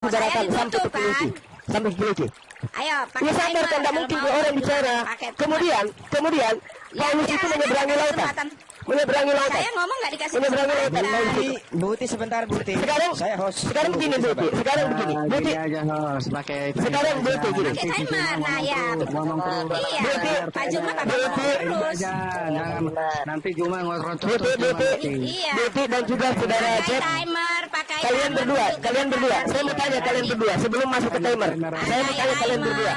Saudarakan sampai ke Filipi. Sampai Filipi. Ayo, Ya sadar kan, tidak mungkin dua orang bicara. Kemudian Paulus itu menyeberangi lautan. Menyeberangi lautan. Saya ngomong nggak dikasih Menyeberangi lautan. Buti sebentar, Buti. Sekarang saya host. Sekarang begini, Buti. Sekarang begini. Buti. Sekarang Buti gini. Pakai timer, nah ya. Iya. Pak Juma pakai terus. Nanti Juma ngotot. Buti dan juga saudara Cep. Timer, pakai Kalian berdua. Saya mau tanya kalian berdua sebelum masuk ke timer. Saya mau tanya kalian berdua.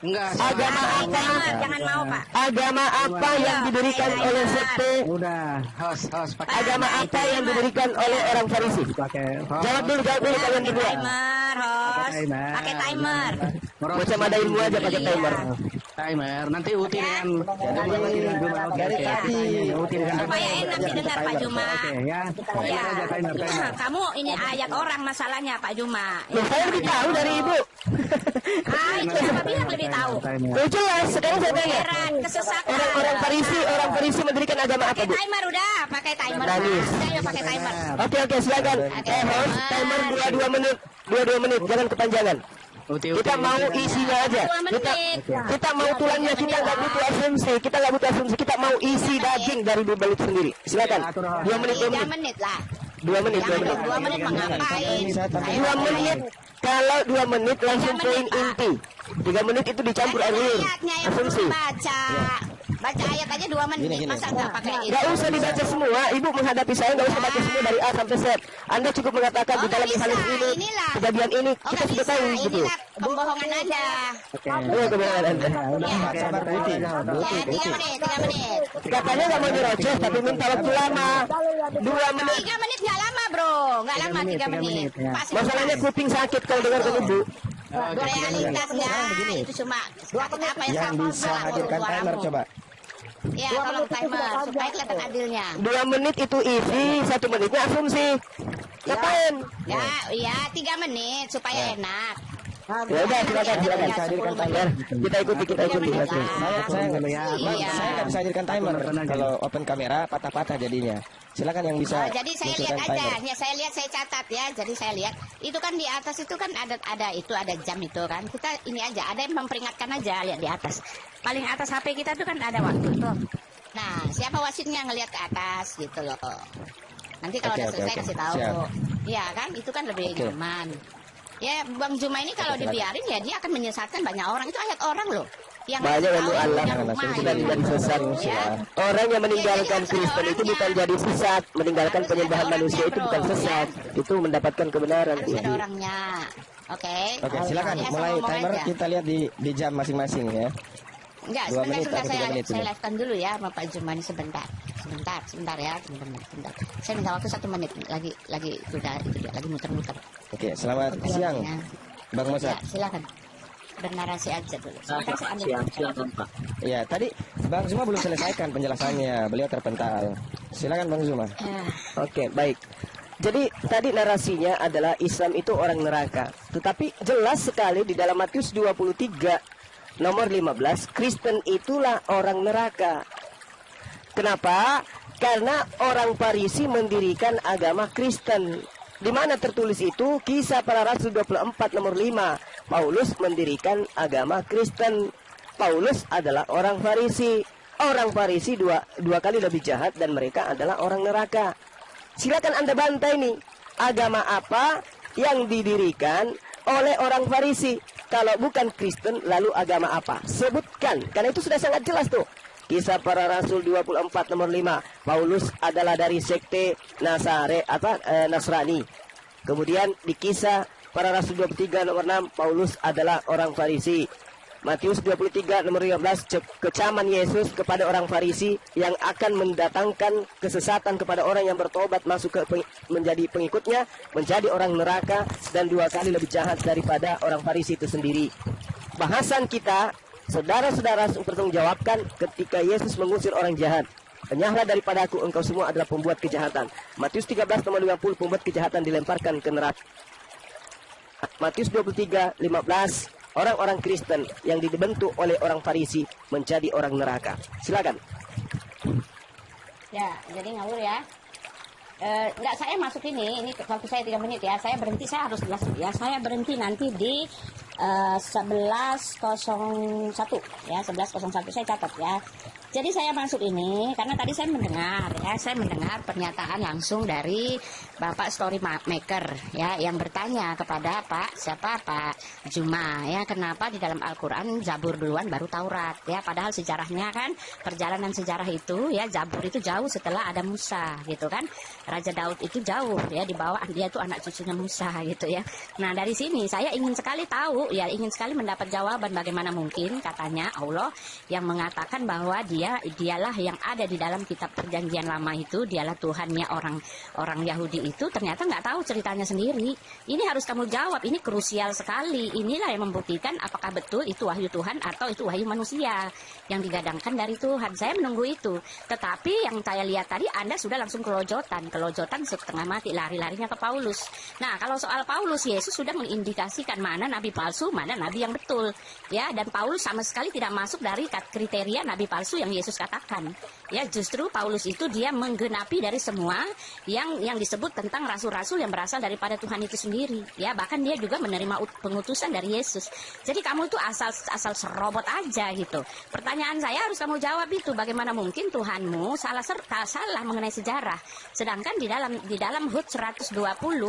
Enggak. Agama apa? Jangan mau, Pak. Agama apa yang didirikan oleh sekte? Udah, host pakai. Agama apa yang didirikan oleh orang Farisi? Jawab dulu kalian berdua. Timer, host. Pakai timer. Bocah ada ilmu aja pakai timer. Timer. Nanti Uti dengan dari tadi. Supaya enak didengar Pak Juma. Oke, ya. Ya. Kamu ini ayat orang masalahnya Pak Juma. Loh, saya lebih tahu dari ibu. Itu siapa bilang lebih tahu? Oh, jelas. Sekarang saya tanya. Heran, kesesatan. Orang Farisi mendirikan agama apa, Pakai Bu? timer udah, pakai timer. Manis. Saya pakai timer. Oke, silakan. Host, timer 22 menit. 22 menit, jangan kepanjangan. Kita mau isinya aja. Kita mau tulangnya, kita nggak butuh asumsi. Kita mau isi daging dari Bible itu sendiri. Silakan. 2 menit. 3 menit lah. 2 menit. 2 menit mengapain? 2 menit. Kalau 2 menit langsung poin inti. 3 menit itu dicampur air liur. Ayatnya yang Asumsi. baca ayat aja 2 menit. Masa nggak pakai itu? Gak usah dibaca semua. Ibu menghadapi saya gak usah baca semua dari A sampai Z. Anda cukup mengatakan di dalam Yohanes ini, kejadian ini, kita sudah tahu gitu. Inilah pembohongan Anda. Oh, kebenaran Anda. Sabar, Buti. Ya, 3 menit. Katanya gak mau nyerocos, tapi minta waktu lama. 2 menit. 3 menit nggak lama, bro. Nggak lama 3 menit. Pas Masalahnya kuping sakit kalau dengarkan ibu. realitasnya itu cuma apa Yang bisa hadirkan timer coba. Ya, tolong timer supaya kelihatan adilnya. 2 menit itu isi, 1 menitnya asumsi. Ngapain? Ya, 3 menit supaya enak. Ya udah, silakan. Hadirkan timer. Kita ikuti. Saya nggak Iya. saya nggak bisa hadirkan timer. Kalau open kamera patah-patah jadinya. Silakan yang bisa. Jadi saya lihat munculkan aja, timer. ya saya lihat saya catat ya. Jadi saya lihat itu kan di atas itu kan ada jam itu kan. Kita ini aja ada yang memperingatkan aja lihat di atas. Paling atas HP kita tuh kan ada waktu tuh. Nah, siapa wasitnya ngelihat ke atas gitu loh. Nanti kalau udah selesai kasih tahu. Siap. Iya kan, itu kan lebih nyaman. Ya, Bang Juma ini kalau dibiarin ya dia akan menyesatkan banyak orang. Itu ayat orang loh. Yang Banyak yang tahu Allah punya rumah, sudah jadi sesat. Orang yang meninggalkan Kristen itu bukan jadi sesat, meninggalkan penyembahan manusia itu bukan sesat, itu mendapatkan kebenaran. harus ada orangnya. Oke. Oke, silakan Ya, mulai ngomong timer aja. kita lihat di jam masing-masing ya. Enggak, 2 menit sebentar atau 3 menit saya ini. live-kan dulu ya sama Pak Juma ini sebentar ya, sebentar. Saya minta waktu 1 menit lagi udah itu dia lagi muter-muter. Oke, selamat siang Bang Musa. Ya, silakan. Bernarasi aja dulu. Sebentar saya ambil. silakan Pak. Ya, tadi Bang Zuma belum selesaikan penjelasannya. Beliau terpental. Silakan Bang Zuma. Oke, baik. Jadi tadi narasinya adalah Islam itu orang neraka. Tetapi jelas sekali di dalam Matius 23 nomor 15, Kristen itulah orang neraka. Kenapa? Karena orang Farisi mendirikan agama Kristen. Di mana tertulis itu? Kisah Para Rasul 24 nomor 5. Paulus mendirikan agama Kristen. Paulus adalah orang Farisi. Orang Farisi dua kali lebih jahat dan mereka adalah orang neraka. Silakan Anda bantai nih. Agama apa yang didirikan oleh orang Farisi? Kalau bukan Kristen, lalu agama apa? Sebutkan. Karena itu sudah sangat jelas tuh. Kisah Para Rasul 24 nomor 5. Paulus adalah dari sekte Nasrani. Kemudian di Kisah Para Rasul 23 nomor 6, Paulus adalah orang Farisi. Matius 23 nomor 15, kecaman Yesus kepada orang Farisi yang akan mendatangkan kesesatan kepada orang yang bertobat masuk ke menjadi pengikutnya, menjadi orang neraka dan 2 kali lebih jahat daripada orang Farisi itu sendiri. Bahasan kita, saudara-saudara, mempertanggungjawabkan ketika Yesus mengusir orang jahat. Enyahlah daripada aku, engkau semua adalah pembuat kejahatan. Matius 13 nomor 50, pembuat kejahatan dilemparkan ke neraka. Matius 23 15, orang-orang Kristen yang dibentuk oleh orang Farisi menjadi orang neraka. Silakan. Ya, jadi ngawur ya. Enggak, saya masuk ini waktu saya 3 menit ya. Saya berhenti, saya harus jelas ya. Saya berhenti nanti di 11.01 ya, 11.01 saya catat ya. Jadi saya masuk ini karena tadi saya mendengar ya, saya mendengar pernyataan langsung dari Bapak Story Maker ya, yang bertanya kepada Pak Juma ya, kenapa di dalam Al-Qur'an Zabur duluan baru Taurat ya, padahal sejarahnya kan, perjalanan sejarah itu ya, Zabur itu jauh setelah ada Musa gitu kan. Raja Daud itu jauh ya, di bawah dia itu anak cucunya Musa gitu ya. Nah, dari sini saya ingin sekali tahu ya, ingin sekali mendapat jawaban bagaimana mungkin katanya Allah yang mengatakan bahwa dialah yang ada di dalam kitab perjanjian lama itu, dialah Tuhannya orang Yahudi itu, ternyata nggak tahu ceritanya sendiri. Ini harus kamu jawab, ini krusial sekali. Inilah yang membuktikan apakah betul itu wahyu Tuhan atau itu wahyu manusia yang digadangkan dari Tuhan. Saya menunggu itu. Tetapi yang saya lihat tadi, Anda sudah langsung kelojotan setengah mati, lari-larinya ke Paulus. Nah, kalau soal Paulus, Yesus sudah mengindikasikan mana nabi palsu, mana nabi yang betul. Ya, dan Paulus sama sekali tidak masuk dari kriteria nabi palsu yang Yesus katakan. Ya, justru Paulus itu dia menggenapi dari semua yang disebut tentang rasul-rasul yang berasal daripada Tuhan itu sendiri. Ya, bahkan dia juga menerima pengutusan dari Yesus. Jadi kamu itu asal serobot aja gitu. Pertanyaan saya harus kamu jawab itu, bagaimana mungkin Tuhanmu salah mengenai sejarah. Sedangkan di dalam Hud 120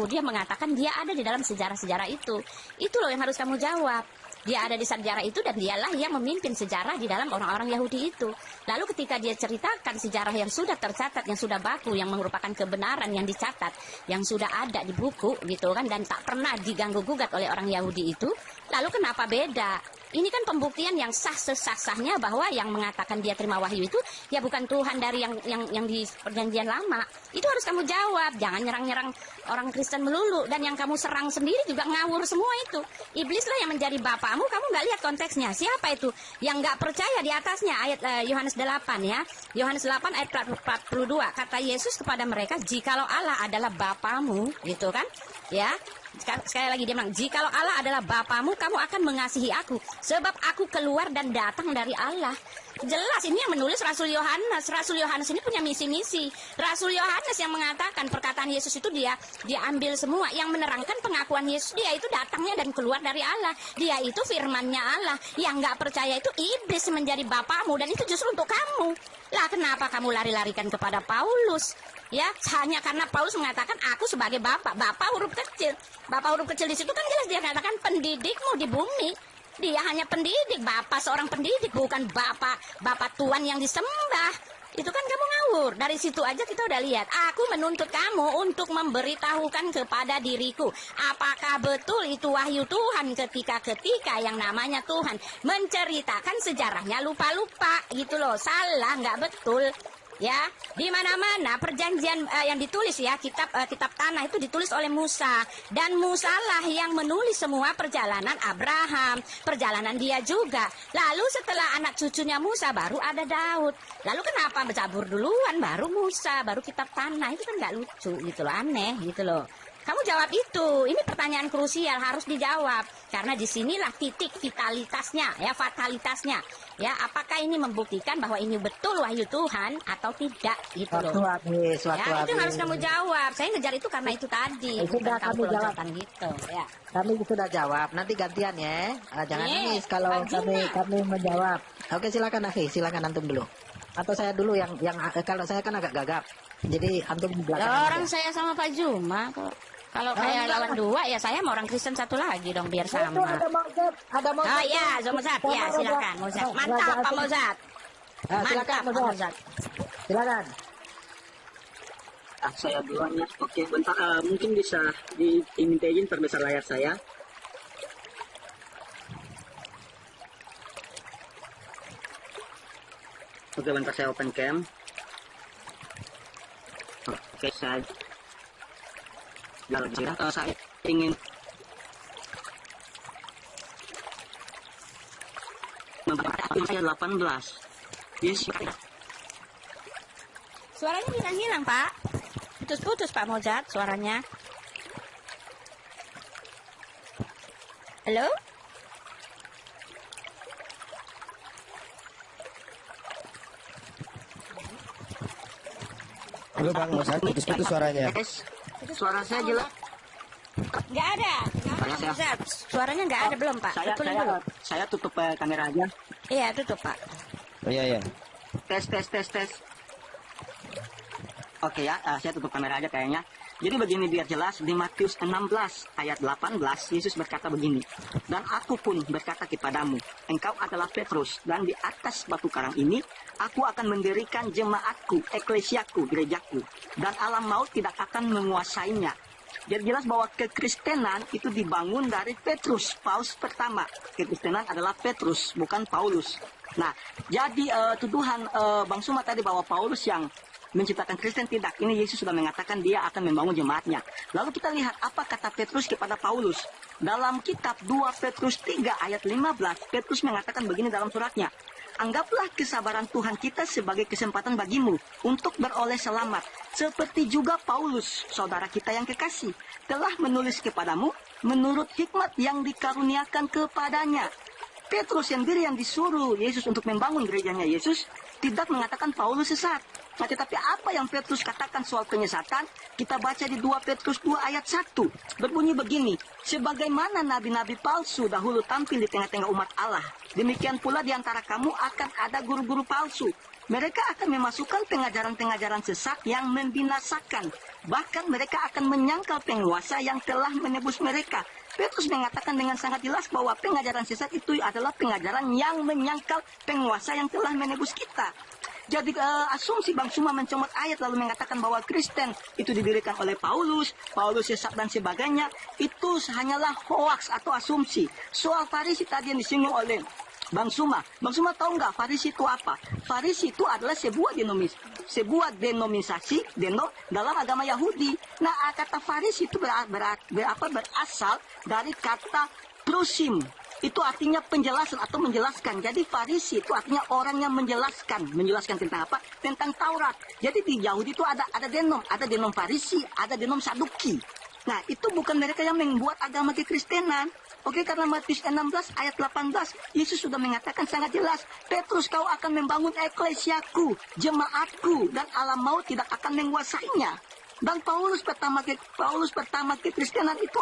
dia mengatakan dia ada di dalam sejarah-sejarah itu. Itu loh yang harus kamu jawab. Dia ada di sejarah itu dan dialah yang memimpin sejarah di dalam orang-orang Yahudi itu. Lalu ketika dia ceritakan sejarah yang sudah tercatat, yang sudah baku, yang merupakan kebenaran yang dicatat, yang sudah ada di buku gitu kan, dan tak pernah diganggu-gugat oleh orang Yahudi itu, lalu kenapa beda? Ini kan pembuktian yang sah-sesah-sahnya bahwa yang mengatakan dia terima wahyu itu ya bukan Tuhan dari yang di perjanjian lama. Itu harus kamu jawab. Jangan nyerang-nyerang orang Kristen melulu. Dan yang kamu serang sendiri juga ngawur semua itu. Iblislah yang menjadi bapakmu, kamu nggak lihat konteksnya. Siapa itu? Yang nggak percaya di atasnya, ayat Yohanes 8 ya. Yohanes 8 ayat 42. Kata Yesus kepada mereka, jikalau Allah adalah bapamu, gitu kan? Ya. Sekali lagi dia bilang, jikalau Allah adalah bapamu, kamu akan mengasihi aku, sebab aku keluar dan datang dari Allah. Jelas ini yang menulis Rasul Yohanes. Rasul Yohanes ini punya misi-misi. Rasul Yohanes yang mengatakan perkataan Yesus itu dia ambil semua. Yang menerangkan pengakuan Yesus, dia itu datangnya dan keluar dari Allah. Dia itu firmannya Allah. Yang nggak percaya itu iblis menjadi bapamu, dan itu justru untuk kamu. Lah kenapa kamu lari-larikan kepada Paulus? Ya, hanya karena Paulus mengatakan aku sebagai bapak huruf kecil. Bapak huruf kecil di situ kan jelas dia katakan pendidikmu di bumi. Dia hanya pendidik, bapak seorang pendidik, bukan bapak tuan yang disembah. Itu kan kamu ngawur. Dari situ aja kita udah lihat. Aku menuntut kamu untuk memberitahukan kepada diriku, apakah betul itu wahyu Tuhan ketika yang namanya Tuhan menceritakan sejarahnya lupa-lupa gitu loh. Salah, nggak betul. Ya, di mana-mana perjanjian yang ditulis ya, kitab tanah itu ditulis oleh Musa, dan Musa lah yang menulis semua perjalanan Abraham, perjalanan dia juga. Lalu setelah anak cucunya Musa baru ada Daud. Lalu kenapa Zabur duluan baru Musa, baru kitab tanah? Itu kan nggak lucu gitu loh, aneh gitu loh. Kamu jawab itu. Ini pertanyaan krusial, harus dijawab. Karena disinilah titik vitalitasnya, ya, fatalitasnya. Ya, apakah ini membuktikan bahwa ini betul wahyu Tuhan atau tidak, gitu loh. Itu yang harus kamu jawab. Saya ngejar itu karena itu tadi. Sudah kami jawab. Gitu, ya. Kami sudah jawab. Nanti gantian ya. Jangan nangis kalau kami menjawab. Oke, silakan Akhi, silakan antum dulu. Atau saya dulu yang kalau saya kan agak gagap. Jadi antum di belakang. Orang saya sama Pak Juma kok. Kalau kayak lawan dua ya saya mau orang Kristen satu lagi dong biar sama. Itu ada Mozart. Oh iya, Mozart. Ya, silakan Mozart. Mantap Pak Mozart. Silakan Mantap Pak Mozart. Silakan. Saya duluan ya. Oke, bentar. Mungkin bisa dimintain perbesar layar saya. Oke, bentar saya open cam. Oke, saya saya ingin memperhatikan saya 18. Yes. Suaranya hilang-hilang, Pak. Putus-putus Pak Mozart suaranya. Halo? Halo Bang, Mas putus-putus suaranya. Suara saya jelas. Nggak ada. Bisa. Suaranya nggak ada belum Pak. Betul belum? Saya tutup kamera aja. Iya tutup Pak. Oh iya. Tes. Oke ya, saya tutup kamera aja kayaknya. Jadi begini biar jelas, di Matius 16 ayat 18 Yesus berkata begini, dan aku pun berkata kepadamu, engkau adalah Petrus, dan di atas batu karang ini aku akan mendirikan jemaatku, eklesiaku, gerejaku, dan alam maut tidak akan menguasainya. Jadi jelas bahwa kekristenan itu dibangun dari Petrus, Paus pertama. Kekristenan adalah Petrus, bukan Paulus. Nah, jadi tuduhan Bang Suma tadi bahwa Paulus yang menciptakan Kristen, tidak. Ini Yesus sudah mengatakan dia akan membangun jemaatnya. Lalu kita lihat apa kata Petrus kepada Paulus. Dalam kitab 2 Petrus 3 ayat 15, Petrus mengatakan begini dalam suratnya. Anggaplah kesabaran Tuhan kita sebagai kesempatan bagimu untuk beroleh selamat. Seperti juga Paulus, saudara kita yang kekasih, telah menulis kepadamu menurut hikmat yang dikaruniakan kepadanya. Petrus sendiri yang disuruh Yesus untuk membangun gerejanya Yesus tidak mengatakan Paulus sesat. Nah, tetapi apa yang Petrus katakan soal penyesatan, kita baca di 2 Petrus 2 ayat 1. Berbunyi begini, sebagaimana nabi-nabi palsu dahulu tampil di tengah-tengah umat Allah, demikian pula di antara kamu akan ada guru-guru palsu. Mereka akan memasukkan pengajaran-pengajaran sesat yang membinasakan. Bahkan mereka akan menyangkal penguasa yang telah menebus mereka. Petrus mengatakan dengan sangat jelas bahwa pengajaran sesat itu adalah pengajaran yang menyangkal penguasa yang telah menebus kita. Jadi asumsi Bang Suma mencomot ayat lalu mengatakan bahwa Kristen itu didirikan oleh Paulus sesat dan sebagainya, itu hanyalah hoaks atau asumsi. Soal Farisi tadi yang disinggung oleh Bang Suma tahu nggak Farisi itu apa? Farisi itu adalah sebuah denominasi dalam agama Yahudi. Nah, kata Farisi itu berasal dari kata prosim. Itu artinya penjelasan atau menjelaskan. Jadi Farisi itu artinya orang yang menjelaskan tentang apa? Tentang Taurat. Jadi di Yahudi itu ada denom Farisi, ada denom Saduki. Nah, itu bukan mereka yang membuat agama kekristenan. Oke, karena Matius 16 ayat 18, Yesus sudah mengatakan sangat jelas, Petrus, kau akan membangun eklesiaku, jemaatku, dan alam maut tidak akan menguasainya. Dan Paus pertama kekristenan itu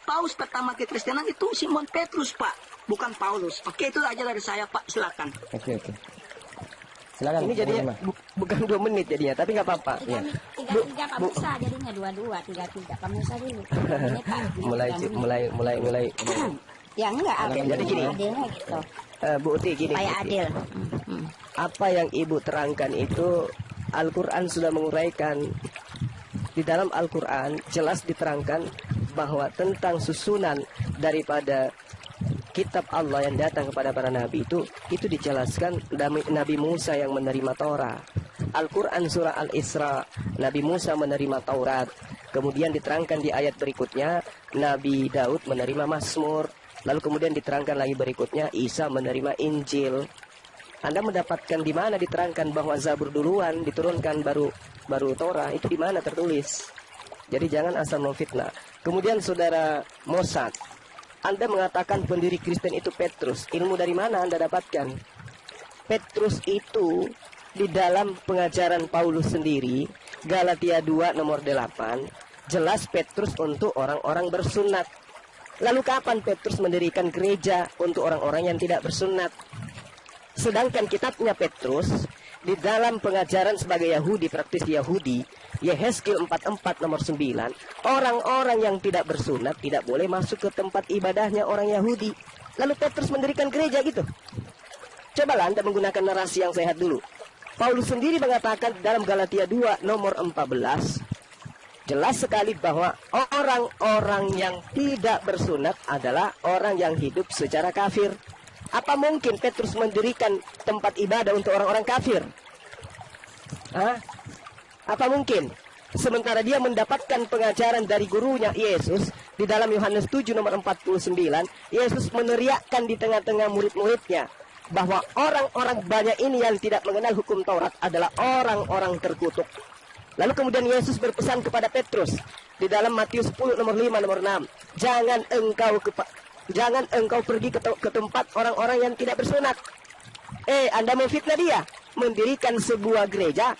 Paus pertama kekristenan itu Simon Petrus, Pak, bukan Paulus. Oke, itu aja dari saya, Pak. Silakan. Oke. Silakan. Ini jadinya bukan 2 menit jadinya, tapi nggak apa-apa. Ya. Tiga Pak Musa jadinya 22, 3 Pak Musa dulu. Ini Pak. mulai. Ya enggak, Oke, jadi gini. adilnya gitu. Bu Uti gini. Supaya Bu Uti. adil. Apa yang Ibu terangkan itu Al-Quran sudah menguraikan. Di dalam Al-Quran jelas diterangkan bahwa tentang susunan daripada kitab Allah yang datang kepada para nabi itu dijelaskan Nabi Musa yang menerima Taurat. Al-Quran surah Al-Isra, Nabi Musa menerima Taurat. Kemudian diterangkan di ayat berikutnya Nabi Daud menerima Mazmur. Lalu kemudian diterangkan lagi berikutnya Isa menerima Injil. Anda mendapatkan di mana diterangkan bahwa Zabur duluan diturunkan baru Torah, itu di mana tertulis? Jadi jangan asal memfitnah. Kemudian saudara Mossad, Anda mengatakan pendiri Kristen itu Petrus. Ilmu dari mana Anda dapatkan? Petrus itu di dalam pengajaran Paulus sendiri, Galatia 2 nomor 8, jelas Petrus untuk orang-orang bersunat. Lalu kapan Petrus mendirikan gereja untuk orang-orang yang tidak bersunat? Sedangkan kitabnya Petrus di dalam pengajaran sebagai Yahudi, praktis Yahudi, Yehezkiel 44 nomor 9, orang-orang yang tidak bersunat tidak boleh masuk ke tempat ibadahnya orang Yahudi. Lalu Petrus mendirikan gereja gitu. Cobalah Anda menggunakan narasi yang sehat dulu. Paulus sendiri mengatakan dalam Galatia 2 nomor 14, jelas sekali bahwa orang-orang yang tidak bersunat adalah orang yang hidup secara kafir. Apa mungkin Petrus mendirikan tempat ibadah untuk orang-orang kafir? Apa mungkin? Sementara dia mendapatkan pengajaran dari gurunya Yesus di dalam Yohanes 7 nomor 49, Yesus meneriakkan di tengah-tengah murid-muridnya bahwa orang-orang banyak ini yang tidak mengenal hukum Taurat adalah orang-orang terkutuk. Lalu kemudian Yesus berpesan kepada Petrus di dalam Matius 10 nomor 5 nomor 6, jangan engkau pergi ke tempat orang-orang yang tidak bersunat. Anda memfitnah dia, mendirikan sebuah gereja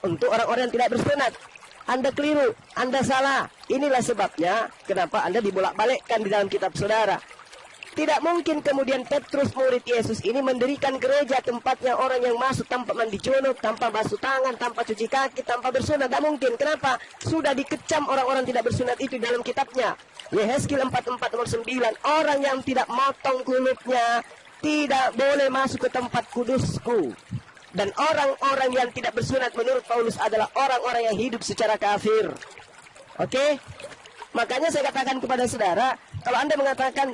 untuk orang-orang yang tidak bersunat. Anda keliru, Anda salah. Inilah sebabnya kenapa Anda dibolak-balikkan di dalam kitab saudara. Tidak mungkin kemudian Petrus murid Yesus ini mendirikan gereja tempatnya orang yang masuk tanpa mandi junub, tanpa basuh tangan, tanpa cuci kaki, tanpa bersunat. Tidak mungkin. Kenapa? Sudah dikecam orang-orang tidak bersunat itu dalam kitabnya. Yehezkiel 44 nomor 9. Orang yang tidak motong kulitnya tidak boleh masuk ke tempat kudusku. Dan orang-orang yang tidak bersunat menurut Paulus adalah orang-orang yang hidup secara kafir. Oke? Makanya saya katakan kepada saudara, kalau Anda mengatakan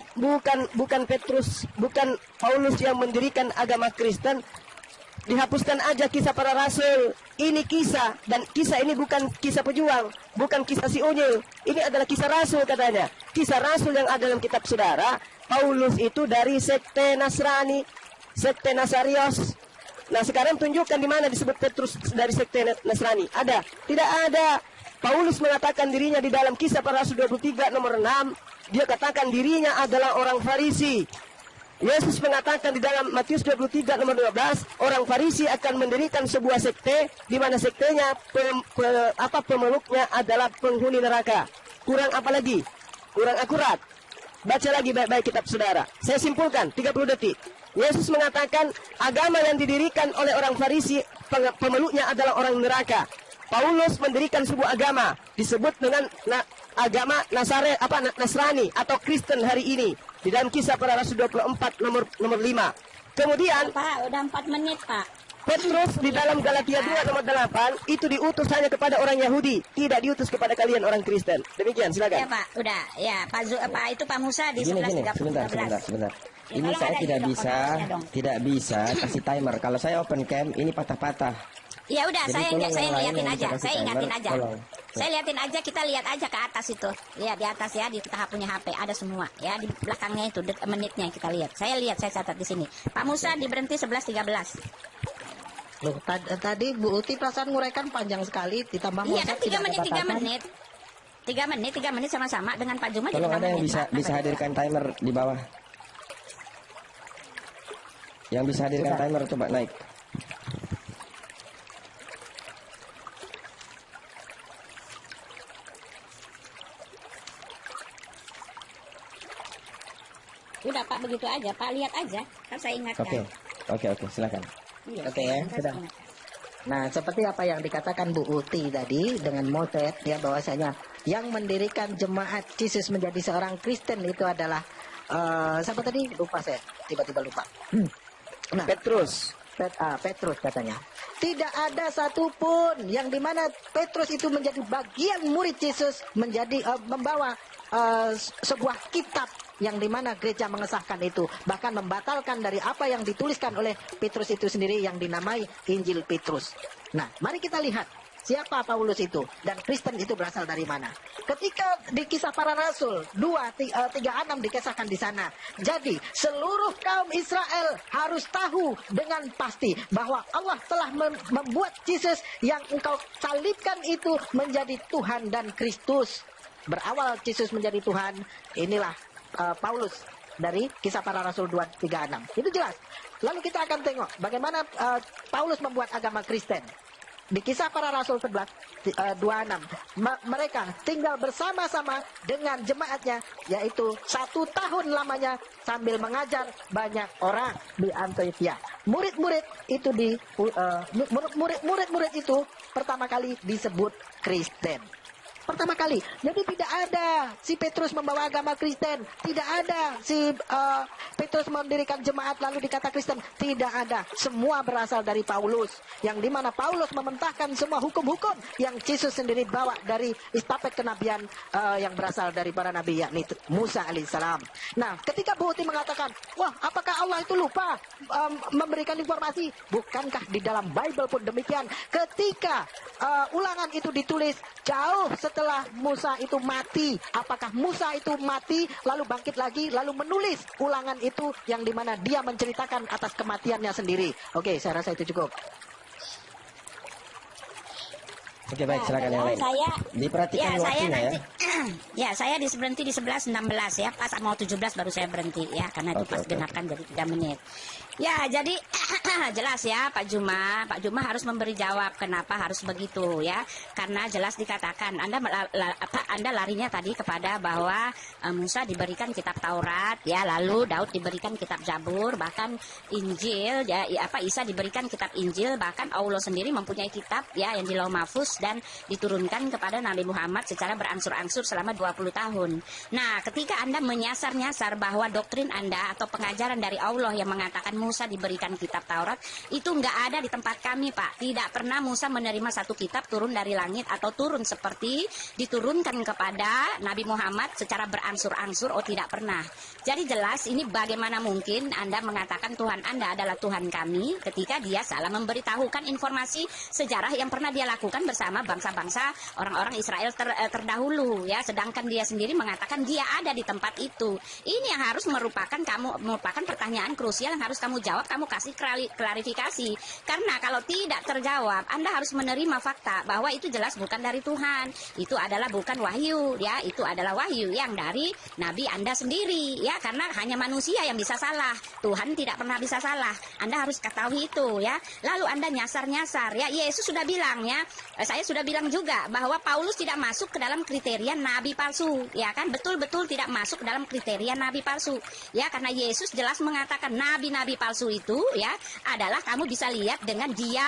bukan Petrus, bukan Paulus yang mendirikan agama Kristen, dihapuskan aja kisah para rasul. Ini kisah, dan kisah ini bukan kisah pejuang, bukan kisah si unyil. Ini adalah kisah rasul katanya. Kisah rasul yang ada dalam kitab saudara. Paulus itu dari sekte Nasrani, sekte Nasarios. Nah sekarang tunjukkan di mana disebut Petrus dari sekte Nasrani. Ada? Tidak ada. Paulus mengatakan dirinya di dalam kisah para rasul 23 nomor 6. Dia katakan dirinya adalah orang Farisi. Yesus mengatakan di dalam Matius 23 nomor 12, orang Farisi akan mendirikan sebuah sekte di mana sektenya pemeluknya adalah penghuni neraka. Kurang apa lagi? Kurang akurat. Baca lagi baik-baik kitab saudara. Saya simpulkan 30 detik. Yesus mengatakan agama yang didirikan oleh orang Farisi pemeluknya adalah orang neraka. Paulus mendirikan sebuah agama disebut dengan agama Nasrani atau Kristen hari ini di dalam kisah para rasul 24 nomor 5. Kemudian Pak, udah 4 menit, Pak. Petrus di dalam Galatia 2 nomor 8 itu diutus hanya kepada orang Yahudi, tidak diutus kepada kalian orang Kristen. Demikian, Ya, silakan. Pak, udah. Ya, Pak Musa di Gini, 11.13. sebentar. Ya, Ini tolong saya ada tidak di bisa, dokumennya dong. tidak bisa kasih timer. Kalau saya open cam, ini patah-patah. Ya udah, Jadi saya tolong yang lain liatin yang aja. bisa kasih Saya ingatin timer, aja. tolong. Saya liatin aja, kita lihat aja ke atas itu. Lihat di atas ya, di kita punya HP ada semua. Ya, di belakangnya itu menitnya kita lihat. Saya catat di sini. Pak Musa diberhenti 11.13. Loh, tadi Bu Uti perasaan nguraikan panjang sekali, ditambah Iya Mozart kan 3 tidak menit, ada 3 batasan. menit. 3 menit sama-sama dengan Pak Juma jadi Tolong 6 ada yang menit, bisa Pak. bisa hadirkan timer di bawah. Yang bisa hadirkan timer coba naik. Udah Pak, begitu aja Pak, lihat aja. Kan saya ingatkan. Oke, silakan. Iya, Oke ya, saya sudah. ingat. Nah, seperti apa yang dikatakan Bu Uti tadi dengan Mozart, ya bahwasanya yang mendirikan jemaat Yesus menjadi seorang Kristen itu adalah siapa tadi? Lupa saya, tiba-tiba lupa. Nah, Petrus. Petrus katanya. Tidak ada satupun yang dimana Petrus itu menjadi bagian murid Yesus, menjadi membawa sebuah kitab yang dimana gereja mengesahkan itu, bahkan membatalkan dari apa yang dituliskan oleh Petrus itu sendiri yang dinamai Injil Petrus. Nah, mari kita lihat siapa Paulus itu dan Kristen itu berasal dari mana. Ketika di kisah para rasul 2:36 dikisahkan di sana. Jadi seluruh kaum Israel harus tahu dengan pasti bahwa Allah telah membuat Yesus yang engkau salibkan itu menjadi Tuhan dan Kristus. Berawal Yesus menjadi Tuhan, inilah Paulus dari kisah para rasul 2:36. Itu jelas. Lalu kita akan tengok bagaimana Paulus membuat agama Kristen. Di kisah para rasul 11:26, mereka tinggal bersama-sama dengan jemaatnya, yaitu 1 tahun lamanya sambil mengajar banyak orang di Antioquia. Murid-murid itu murid-murid itu pertama kali disebut Kristen. Pertama kali. Jadi tidak ada si Petrus membawa agama Kristen. Tidak ada si Petrus mendirikan jemaat lalu dikata Kristen. Tidak ada. Semua berasal dari Paulus. Yang dimana Paulus mementahkan semua hukum-hukum yang Yesus sendiri bawa dari istafet kenabian yang berasal dari para nabi, yakni Musa alaihissalam. Nah, ketika Bu Uti mengatakan, wah, apakah Allah itu lupa memberikan informasi? Bukankah di dalam Bible pun demikian? Ketika ulangan itu ditulis jauh setelah Musa itu mati, apakah Musa itu mati lalu bangkit lagi lalu menulis ulangan itu yang dimana dia menceritakan atas kematiannya sendiri. Oke, saya rasa itu cukup. Oke, baik, silakan yang lain. Saya Diperhatikan saya waktunya ya. nanti ya saya berhenti di 11.16 ya, pas mau 17 baru saya berhenti ya, karena itu Oke, pas oke. genapkan jadi 3 menit. Ya, jadi jelas ya Pak Juma harus memberi jawab kenapa harus begitu ya. Karena jelas dikatakan Anda larinya tadi kepada bahwa Musa diberikan kitab Taurat ya, lalu Daud diberikan kitab Zabur, bahkan Injil ya, Isa diberikan kitab Injil, bahkan Allah sendiri mempunyai kitab ya yang di Lauh Mahfuz dan diturunkan kepada Nabi Muhammad secara berangsur-angsur selama 20 tahun. Nah, ketika Anda menyasar-nyasar bahwa doktrin Anda atau pengajaran dari Allah yang mengatakan Musa diberikan kitab Taurat, itu nggak ada di tempat kami, Pak. Tidak pernah Musa menerima satu kitab turun dari langit atau turun seperti diturunkan kepada Nabi Muhammad secara berangsur-angsur. Oh, tidak pernah. Jadi jelas ini bagaimana mungkin Anda mengatakan Tuhan Anda adalah Tuhan kami ketika dia salah memberitahukan informasi sejarah yang pernah dia lakukan bersama bangsa-bangsa orang-orang Israel terdahulu ya, sedangkan dia sendiri mengatakan dia ada di tempat itu. Ini yang harus merupakan pertanyaan krusial yang harus kamu jawab, kamu kasih klarifikasi. Karena kalau tidak terjawab, Anda harus menerima fakta bahwa itu jelas bukan dari Tuhan. Itu adalah bukan wahyu ya, itu adalah wahyu yang dari Nabi Anda sendiri ya, karena hanya manusia yang bisa salah. Tuhan tidak pernah bisa salah. Anda harus ketahui itu ya. Lalu Anda nyasar-nyasar ya. Yesus sudah bilang ya, saya sudah bilang juga bahwa Paulus tidak masuk ke dalam kriteria nabi palsu ya kan, betul-betul tidak masuk ke dalam kriteria nabi palsu ya, karena Yesus jelas mengatakan nabi-nabi palsu itu ya adalah kamu bisa lihat dengan dia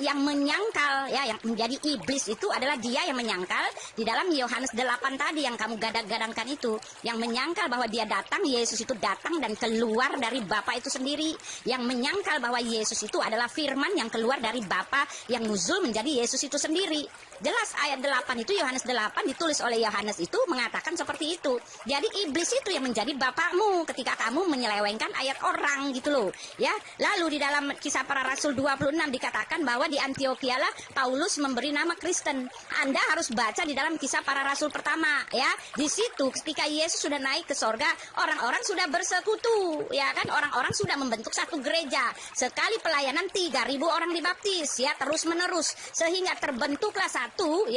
yang menyangkal ya, yang menjadi iblis itu adalah dia yang menyangkal di dalam Yohanes 8 tadi yang kamu gadang-gadangkan itu, yang menyangkal bahwa dia datang, Yesus itu datang dan keluar dari Bapa itu sendiri, yang menyangkal bahwa Yesus itu adalah firman yang keluar dari Bapa yang nuzul menjadi Yesus itu sendiri. Jelas ayat 8 itu, Yohanes 8 ditulis oleh Yohanes itu mengatakan seperti itu. Jadi iblis itu yang menjadi bapakmu ketika kamu menyelewengkan ayat orang gitu loh ya. Lalu di dalam Kisah Para Rasul 26 dikatakan bahwa di Antiokhia lah Paulus memberi nama Kristen. Anda harus baca di dalam Kisah Para Rasul pertama ya. Di situ ketika Yesus sudah naik ke sorga, orang-orang sudah bersekutu ya kan, orang-orang sudah membentuk satu gereja. Sekali pelayanan 3.000 orang dibaptis ya, terus menerus, sehingga terbentuklah satu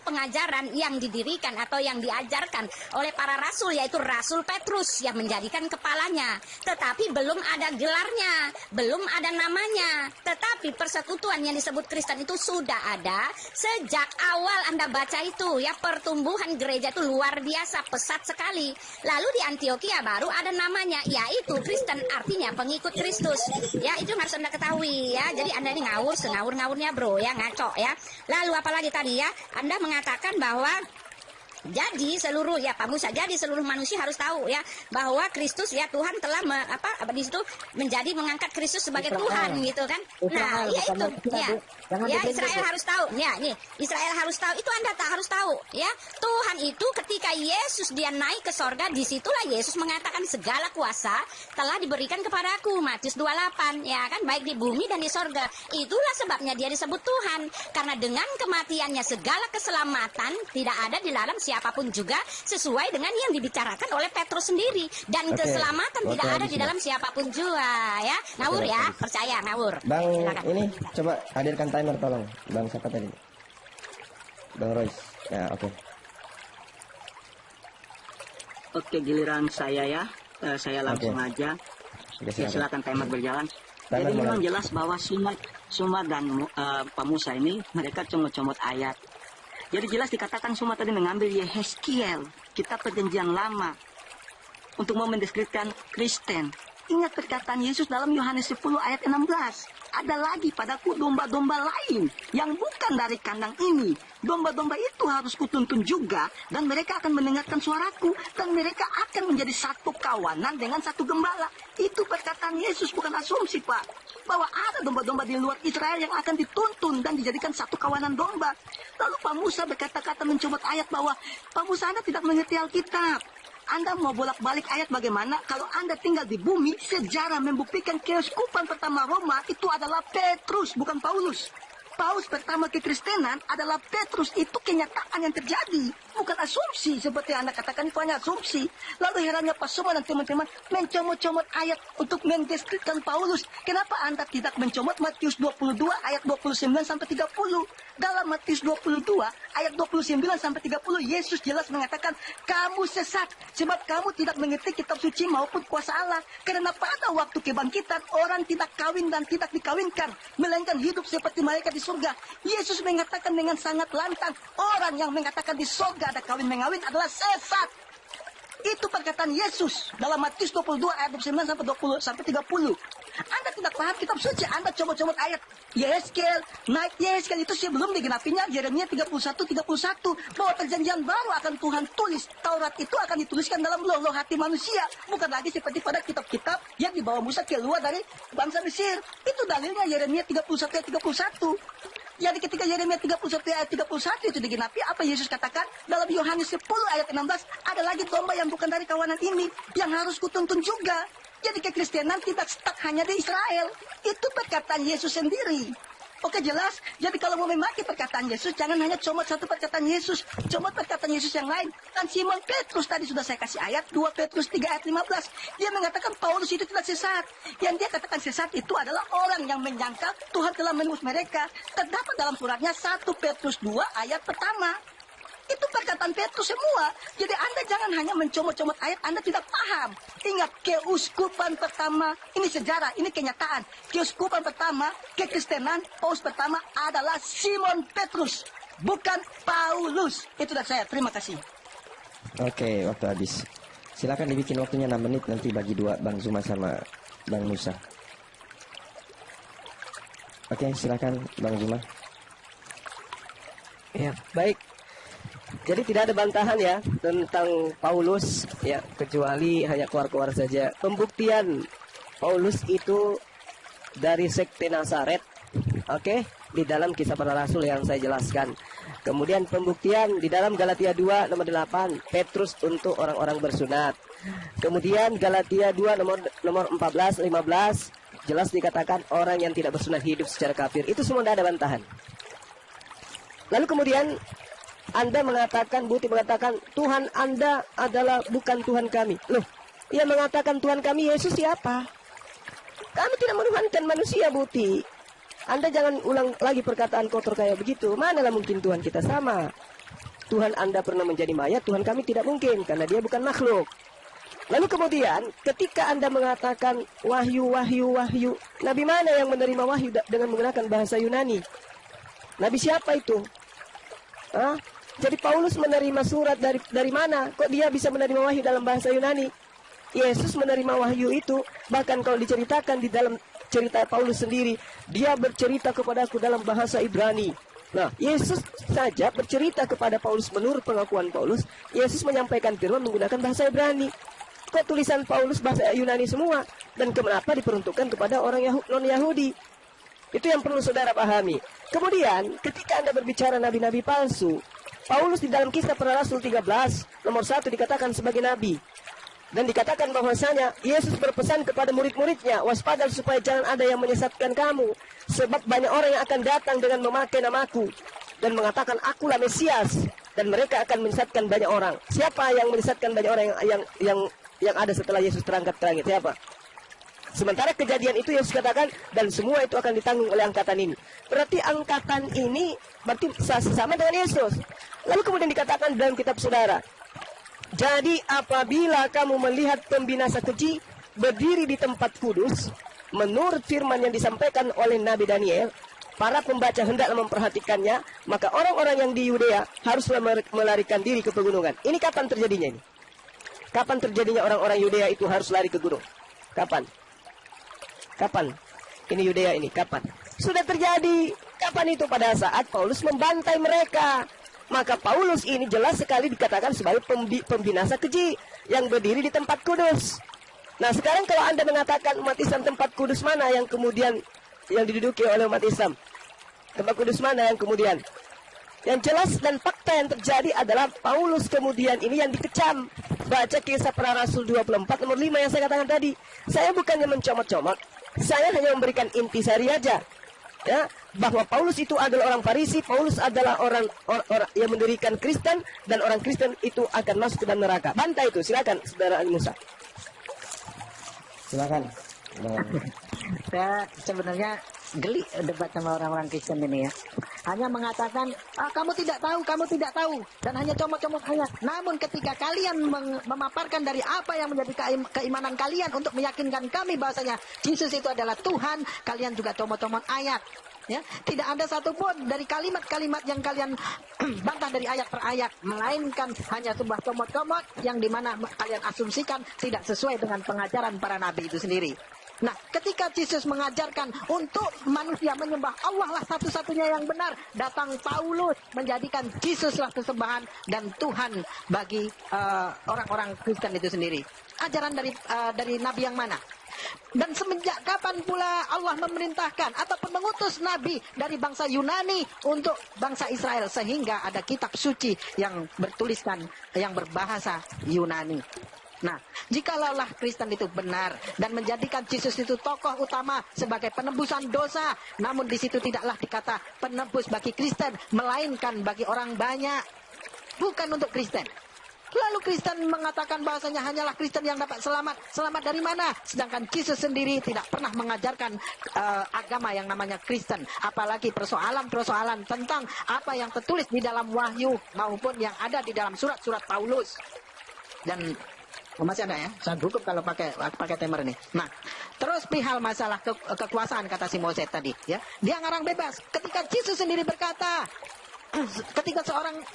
pengajaran yang didirikan atau yang diajarkan oleh para rasul, yaitu Rasul Petrus yang menjadikan kepalanya. Tetapi belum ada gelarnya, belum ada namanya. Tetapi persekutuan yang disebut Kristen itu sudah ada sejak awal. Anda baca itu ya, pertumbuhan gereja itu luar biasa, pesat sekali. Lalu di Antiokhia baru ada namanya, yaitu Kristen, artinya pengikut Kristus. Ya, itu harus Anda ketahui ya. Jadi Anda ini ngawur sengawur-ngawurnya bro ya, ngaco ya. Lalu apalagi tadi ya, Anda mengatakan bahwa jadi seluruh ya Pak Musa, jadi seluruh manusia harus tahu ya bahwa Kristus ya, Tuhan telah di situ menjadi mengangkat Kristus sebagai Israel. Tuhan gitu kan. Nah, Israel, ya bukan itu kita, ya. Bu. Jangan Ya, dipindah, Israel Bu. harus tahu. Ya, nih, Israel harus tahu. Itu Anda tak harus tahu ya. Tuhan itu ketika Yesus dia naik ke sorga, disitulah Yesus mengatakan segala kuasa telah diberikan kepadaku. Matius 28 ya kan, baik di bumi dan di sorga. Itulah sebabnya dia disebut Tuhan, karena dengan kematiannya segala keselamatan tidak ada di dalam siapapun juga, sesuai dengan yang dibicarakan oleh Petrus sendiri, dan Oke. keselamatan Waktu tidak ada habis di ya. dalam siapapun juga ya. Ngawur Oke, ya, habis. percaya ngawur. Bang, Silakan. ini coba hadirkan timer tolong. Bang siapa tadi? Bang Royce. Ya, oke. Oke, giliran saya ya. Saya langsung Oke. aja. Oke, Ya, silakan timer berjalan. Timer Jadi mulai. memang jelas bahwa Suma dan Pak Musa ini mereka comot-comot ayat. Jadi jelas dikatakan Suma tadi mengambil Yehezkiel, kitab perjanjian lama, untuk mau mendeskripsikan Kristen. Ingat perkataan Yesus dalam Yohanes 10 ayat 16. Ada lagi padaku domba-domba lain yang bukan dari kandang ini. Domba-domba itu harus kutuntun juga, dan mereka akan mendengarkan suaraku, dan mereka akan menjadi satu kawanan dengan satu gembala. Itu perkataan Yesus, bukan asumsi, Pak. Bahwa ada domba-domba di luar Israel yang akan dituntun dan dijadikan satu kawanan domba. Lalu Pak Musa berkata-kata mencomot ayat bahwa Pak Musa Anda tidak mengerti Alkitab. Anda mau bolak-balik ayat bagaimana kalau Anda tinggal di bumi? Sejarah membuktikan keuskupan pertama Roma itu adalah Petrus, bukan Paulus. Paus pertama kekristenan adalah Petrus, itu kenyataan yang terjadi. bukan asumsi seperti yang Anda katakan, itu hanya asumsi. Lalu herannya Pak Suma dan teman-teman mencomot-comot ayat untuk mendeskripsikan Paulus. Kenapa Anda tidak mencomot Matius 22 ayat 29 sampai 30? Dalam Matius 22 ayat 29 sampai 30 Yesus jelas mengatakan kamu sesat sebab kamu tidak mengerti kitab suci maupun kuasa Allah. Karena pada waktu kebangkitan orang tidak kawin dan tidak dikawinkan, melainkan hidup seperti malaikat di surga. Yesus mengatakan dengan sangat lantang, orang yang mengatakan di surga ada kawin mengawin adalah sesat. Itu perkataan Yesus dalam Matius 22 ayat 29 sampai 20 sampai 30. Anda tidak paham kitab suci, Anda comot-comot ayat Yeskel, naik Yeskel itu sebelum digenapinya Yeremia 31 bahwa perjanjian baru akan Tuhan tulis. Taurat itu akan dituliskan dalam loh hati manusia, bukan lagi seperti pada kitab-kitab yang dibawa Musa keluar dari bangsa Mesir. Itu dalilnya Yeremia 31 ayat 31. Jadi ketika Yeremia 31 ayat 31 itu digenapi, apa Yesus katakan? Dalam Yohanes 10 ayat 16, ada lagi domba yang bukan dari kawanan ini, yang harus kutuntun juga. Jadi kekristenan tidak stuck hanya di Israel. Itu perkataan Yesus sendiri. Oke, jelas? Jadi kalau mau memakai perkataan Yesus, jangan hanya comot satu perkataan Yesus. Comot perkataan Yesus yang lain. Dan Simon Petrus, tadi sudah saya kasih ayat 2 Petrus 3 ayat 15. Dia mengatakan Paulus itu tidak sesat. Yang dia katakan sesat itu adalah orang yang menyangka Tuhan telah menebus mereka. Terdapat dalam suratnya 1 Petrus 2 ayat pertama. Itu perkataan Petrus semua. Jadi Anda jangan hanya mencomot-comot ayat, Anda tidak paham. Ingat, keuskupan pertama, ini sejarah, ini kenyataan. Keuskupan pertama, kekristenan, paus pertama adalah Simon Petrus, bukan Paulus. Itu dari saya, terima kasih. Oke, waktu habis. Silakan dibikin waktunya 6 menit nanti bagi dua, Bang Zuma sama Bang Musa. Oke, silakan Bang Zuma. Ya, baik. Jadi tidak ada bantahan ya tentang Paulus ya, kecuali hanya keluar-keluar saja. Pembuktian Paulus itu dari sekte Nazaret, oke, di dalam Kisah Para Rasul yang saya jelaskan. Kemudian pembuktian di dalam Galatia 2 nomor 8, Petrus untuk orang-orang bersunat. Kemudian Galatia 2 nomor 14, 15, jelas dikatakan orang yang tidak bersunat hidup secara kafir. Itu semua tidak ada bantahan. Lalu kemudian Anda mengatakan, Buti mengatakan, Tuhan Anda adalah bukan Tuhan kami. Loh, ia mengatakan Tuhan kami, Yesus siapa? Kami tidak menuhankan manusia, Buti. Anda jangan ulang lagi perkataan kotor kayak begitu. Manalah mungkin Tuhan kita sama. Tuhan Anda pernah menjadi mayat, Tuhan kami tidak mungkin, karena dia bukan makhluk. Lalu kemudian, ketika Anda mengatakan wahyu, Nabi mana yang menerima wahyu dengan menggunakan bahasa Yunani? Nabi siapa itu? Hah? Jadi Paulus menerima surat dari mana? Kok dia bisa menerima wahyu dalam bahasa Yunani? Yesus menerima wahyu itu, bahkan kalau diceritakan di dalam cerita Paulus sendiri, dia bercerita kepadaku dalam bahasa Ibrani. Nah, Yesus saja bercerita kepada Paulus menurut pengakuan Paulus, Yesus menyampaikan firman menggunakan bahasa Ibrani. Kok tulisan Paulus bahasa Yunani semua? Dan kenapa diperuntukkan kepada orang non-Yahudi? Itu yang perlu saudara pahami. Kemudian, ketika Anda berbicara nabi-nabi palsu, Paulus di dalam Kisah Para Rasul 13, nomor 1 dikatakan sebagai nabi. Dan dikatakan bahwasanya Yesus berpesan kepada murid-muridnya, waspada supaya jangan ada yang menyesatkan kamu. Sebab banyak orang yang akan datang dengan memakai namaku dan mengatakan akulah Mesias, dan mereka akan menyesatkan banyak orang. Siapa yang menyesatkan banyak orang yang ada setelah Yesus terangkat ke langit? Siapa? Sementara kejadian itu Yesus katakan, dan semua itu akan ditanggung oleh angkatan ini. Berarti angkatan ini berarti sama dengan Yesus. Lalu kemudian dikatakan dalam kitab saudara, jadi apabila kamu melihat pembinasa keji berdiri di tempat kudus, menurut firman yang disampaikan oleh Nabi Daniel, para pembaca hendaklah memperhatikannya, maka orang-orang yang di Yudea haruslah melarikan diri ke pegunungan. Ini kapan terjadinya ini? Kapan terjadinya orang-orang Yudea itu harus lari ke gunung? Kapan? Kapan? Ini Yudea ini, kapan? Sudah terjadi. Kapan itu? Pada saat Paulus membantai mereka. Maka Paulus ini jelas sekali dikatakan sebagai pembinasa keji yang berdiri di tempat kudus. Nah sekarang kalau Anda mengatakan umat Islam tempat kudus mana yang kemudian yang diduduki oleh umat Islam? Tempat kudus mana yang kemudian? Yang jelas dan fakta yang terjadi adalah Paulus kemudian ini yang dikecam. Baca Kisah Para Rasul 24 nomor 5 yang saya katakan tadi. Saya bukannya mencomot-comot, saya hanya memberikan intisari aja. ya, bahwa Paulus itu adalah orang Farisi, Paulus adalah orang yang mendirikan Kristen, dan orang Kristen itu akan masuk ke dalam neraka. Bantah itu, silakan saudara Ali Musa. Silakan. Saya sebenarnya geli debat sama orang-orang Kristen ini ya. Hanya mengatakan, kamu tidak tahu, kamu tidak tahu. Dan hanya comot-comot ayat. Namun ketika kalian memaparkan dari apa yang menjadi keimanan kalian untuk meyakinkan kami bahasanya Yesus itu adalah Tuhan, kalian juga comot-comot ayat. Ya, tidak ada satupun dari kalimat-kalimat yang kalian bantah dari ayat per ayat, melainkan hanya sebuah comot-comot yang dimana kalian asumsikan tidak sesuai dengan pengajaran para nabi itu sendiri. Nah, ketika Yesus mengajarkan untuk manusia menyembah Allah lah satu-satunya yang benar, datang Paulus menjadikan Yesuslah sesembahan dan Tuhan bagi orang-orang Kristen itu sendiri. Ajaran dari nabi yang mana? Dan semenjak kapan pula Allah memerintahkan ataupun mengutus nabi dari bangsa Yunani untuk bangsa Israel sehingga ada kitab suci yang bertuliskan yang berbahasa Yunani. Nah, jikalau Kristen itu benar dan menjadikan Yesus itu tokoh utama sebagai penebusan dosa, namun di situ tidaklah dikata penebus bagi Kristen, melainkan bagi orang banyak, bukan untuk Kristen. Lalu Kristen mengatakan bahasanya hanyalah Kristen yang dapat selamat. Selamat dari mana? Sedangkan Yesus sendiri tidak pernah mengajarkan agama yang namanya Kristen. Apalagi persoalan-persoalan tentang apa yang tertulis di dalam Wahyu maupun yang ada di dalam surat-surat Paulus. Dan masih ada ya, saya hukum kalau pakai timer ini. Nah, terus perihal masalah kekuasaan kata si Moses tadi, ya, dia ngarang bebas. Ketika Yesus sendiri berkata, ketika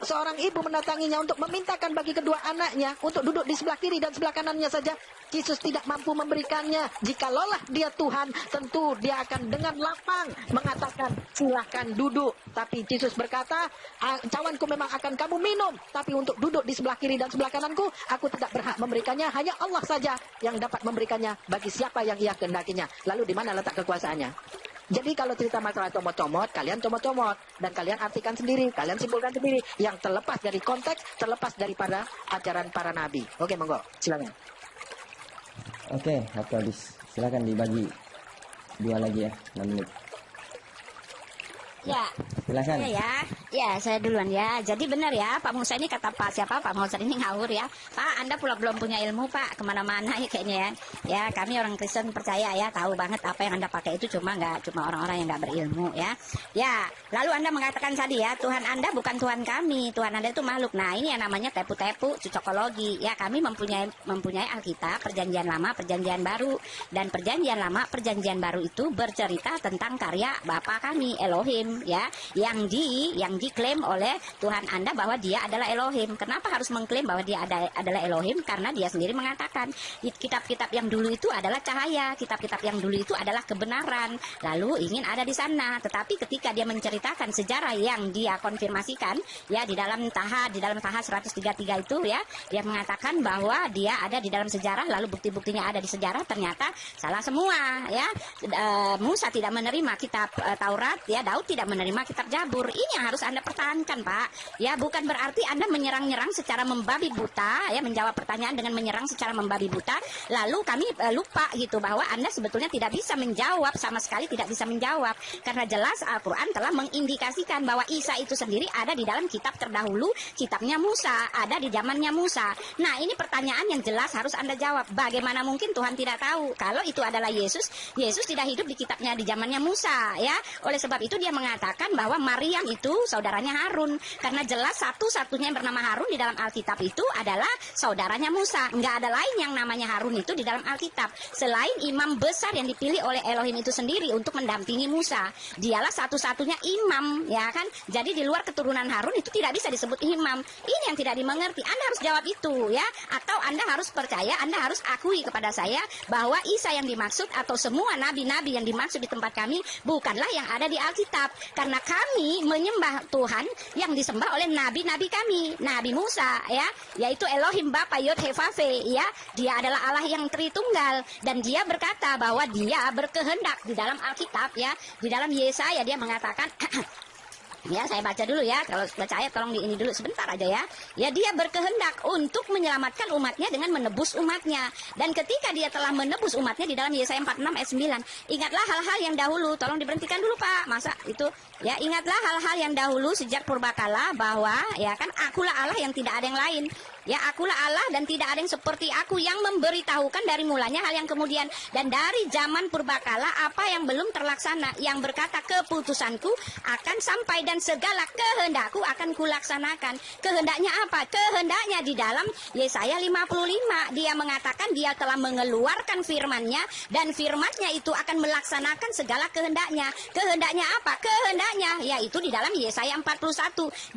seorang ibu mendatanginya untuk memintakan bagi kedua anaknya untuk duduk di sebelah kiri dan sebelah kanannya saja, Yesus tidak mampu memberikannya. Jikalalah dia Tuhan, tentu dia akan dengan lapang mengatakan silahkan duduk. Tapi Yesus berkata, cawanku memang akan kamu minum, tapi untuk duduk di sebelah kiri dan sebelah kananku, aku tidak berhak memberikannya. Hanya Allah saja yang dapat memberikannya bagi siapa yang ia kehendakinya. Lalu di mana letak kekuasaannya? Jadi kalau cerita masalah comot-comot, kalian comot-comot. Dan kalian artikan sendiri, kalian simpulkan sendiri. Yang terlepas dari konteks, terlepas daripada ajaran para nabi. Oke, monggo, silakan. Oke, waktu habis. Silakan dibagi 2 lagi ya, 6 menit. Ya, Silakan. ya, saya duluan ya. Jadi benar ya, Pak Musa ini kata Pak Musa ini ngawur ya. Pak, Anda pula belum punya ilmu Pak, kemana-mana ya kayaknya ya. Ya, kami orang Kristen percaya ya, tahu banget apa yang Anda pakai itu cuma orang-orang yang nggak berilmu ya. Ya, lalu Anda mengatakan tadi ya, Tuhan Anda bukan Tuhan kami, Tuhan Anda itu makhluk. Nah, ini yang namanya tepu-tepu, cocokologi. Ya, kami mempunyai Alkitab, Perjanjian Lama, Perjanjian Baru. Dan Perjanjian Lama, Perjanjian Baru itu bercerita tentang karya Bapa kami, Elohim. Ya, yang diklaim oleh Tuhan Anda bahwa dia adalah Elohim. Kenapa harus mengklaim bahwa dia adalah Elohim? Karena dia sendiri mengatakan kitab-kitab yang dulu itu adalah cahaya, kitab-kitab yang dulu itu adalah kebenaran, lalu ingin ada di sana. Tetapi ketika dia menceritakan sejarah yang dia konfirmasikan ya di dalam Taha 133 itu ya, dia mengatakan bahwa dia ada di dalam sejarah, lalu bukti-buktinya ada di sejarah, ternyata salah semua ya. Musa tidak menerima kitab Taurat ya, Daud tidak menerima kitab Jabur. Ini yang harus Anda pertahankan, Pak. Ya, bukan berarti Anda menyerang-nyerang secara membabi buta, ya, menjawab pertanyaan dengan menyerang secara membabi buta. Lalu kami lupa gitu bahwa Anda sebetulnya tidak bisa menjawab, sama sekali tidak bisa menjawab. Karena jelas Al-Quran telah mengindikasikan bahwa Isa itu sendiri ada di dalam kitab terdahulu, kitabnya Musa, ada di zamannya Musa. Nah, ini pertanyaan yang jelas harus Anda jawab. Bagaimana mungkin Tuhan tidak tahu kalau itu adalah Yesus? Yesus tidak hidup di kitabnya di zamannya Musa, ya. Oleh sebab itu dia mengatakan bahwa Maryam itu saudaranya Harun, karena jelas satu-satunya yang bernama Harun di dalam Alkitab itu adalah saudaranya Musa. Nggak ada lain yang namanya Harun itu di dalam Alkitab selain imam besar yang dipilih oleh Elohim itu sendiri untuk mendampingi Musa. Dialah satu-satunya imam, ya kan? Jadi di luar keturunan Harun itu tidak bisa disebut imam. Ini yang tidak dimengerti. Anda harus jawab itu, ya. Atau Anda harus percaya, Anda harus akui kepada saya bahwa Isa yang dimaksud atau semua nabi-nabi yang dimaksud di tempat kami bukanlah yang ada di Alkitab. Karena kami menyembah Tuhan yang disembah oleh nabi-nabi kami, Nabi Musa, ya, yaitu Elohim Bapa Yod He Vav He, ya. Dia adalah Allah yang Tritunggal dan dia berkata bahwa dia berkehendak di dalam Alkitab, ya, di dalam Yesaya dia mengatakan Ya, saya baca dulu ya. Kalau baca ayat tolong di ini dulu sebentar aja ya. Ya, dia berkehendak untuk menyelamatkan umatnya dengan menebus umatnya. Dan ketika dia telah menebus umatnya di dalam Yesaya 46 ayat 9, ingatlah hal-hal yang dahulu. Tolong diberhentikan dulu, Pak. Masa itu ya, ingatlah hal-hal yang dahulu sejak purbakala, bahwa ya kan akulah Allah yang tidak ada yang lain. Ya, akulah Allah dan tidak ada yang seperti aku, yang memberitahukan dari mulanya hal yang kemudian. Dan dari zaman purbakala apa yang belum terlaksana, yang berkata keputusanku akan sampai dan segala kehendakku akan kulaksanakan. Kehendaknya apa? Kehendaknya di dalam Yesaya 55. Dia mengatakan dia telah mengeluarkan firman-Nya, dan firman-Nya itu akan melaksanakan segala kehendaknya. Kehendaknya apa? Kehendaknya yaitu di dalam Yesaya 41.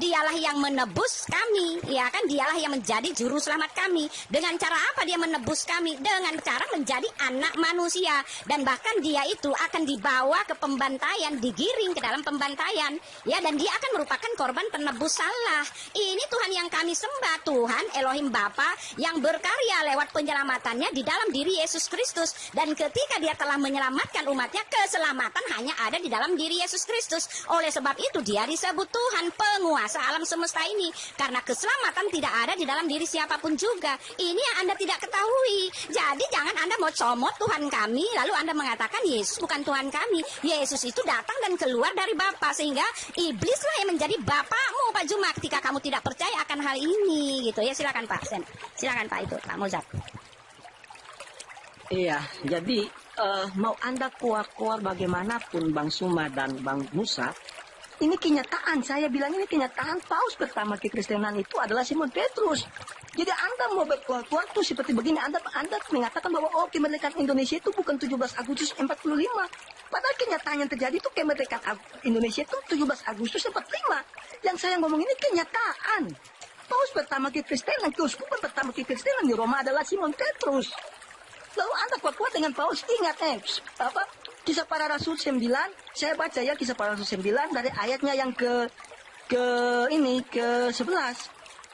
Dialah yang menebus kami, ya kan? Dialah yang menjadi juru selamat kami. Dengan cara apa dia menebus kami? Dengan cara menjadi anak manusia. Dan bahkan dia itu akan dibawa ke pembantaian, digiring ke dalam pembantaian. Ya, dan dia akan merupakan korban penebus salah. Ini Tuhan yang kami sembah, Tuhan Elohim Bapa yang berkarya lewat penyelamatannya di dalam diri Yesus Kristus. Dan ketika dia telah menyelamatkan umatnya, keselamatan hanya ada di dalam diri Yesus Kristus. Oleh sebab itu dia disebut Tuhan penguasa alam semesta ini. Karena keselamatan tidak ada di dalam diri siapapun juga. Ini yang Anda tidak ketahui. Jadi jangan Anda mau comot Tuhan kami, lalu Anda mengatakan Yesus bukan Tuhan kami. Yesus itu datang dan keluar dari Bapa, sehingga iblislah yang menjadi bapakmu, Pak Juma, ketika kamu tidak percaya akan hal ini, gitu ya. Silakan Pak Sen. Silakan Pak, itu Pak Mozart. Iya, jadi mau Anda keluar-keluar bagaimanapun Bang Suma dan Bang Musa, ini kenyataan. Saya bilang ini kenyataan. Paus pertama kekristenan itu adalah Simon Petrus. Jadi Anda mau berkeluar-keluar tuh seperti begini. Anda mengatakan bahwa kemerdekaan Indonesia itu bukan 17 Agustus 45. Padahal kenyataan yang terjadi itu kemerdekaan Indonesia itu 17 Agustus 45. Yang saya ngomong ini kenyataan. Paus pertama kekristenan, keuskupan pertama kekristenan di Roma adalah Simon Petrus. Lalu Anda kuat-kuat dengan Paulus. Ingat Kisah Para Rasul 9, saya baca ya Kisah Para Rasul 9 dari ayatnya yang ke 11.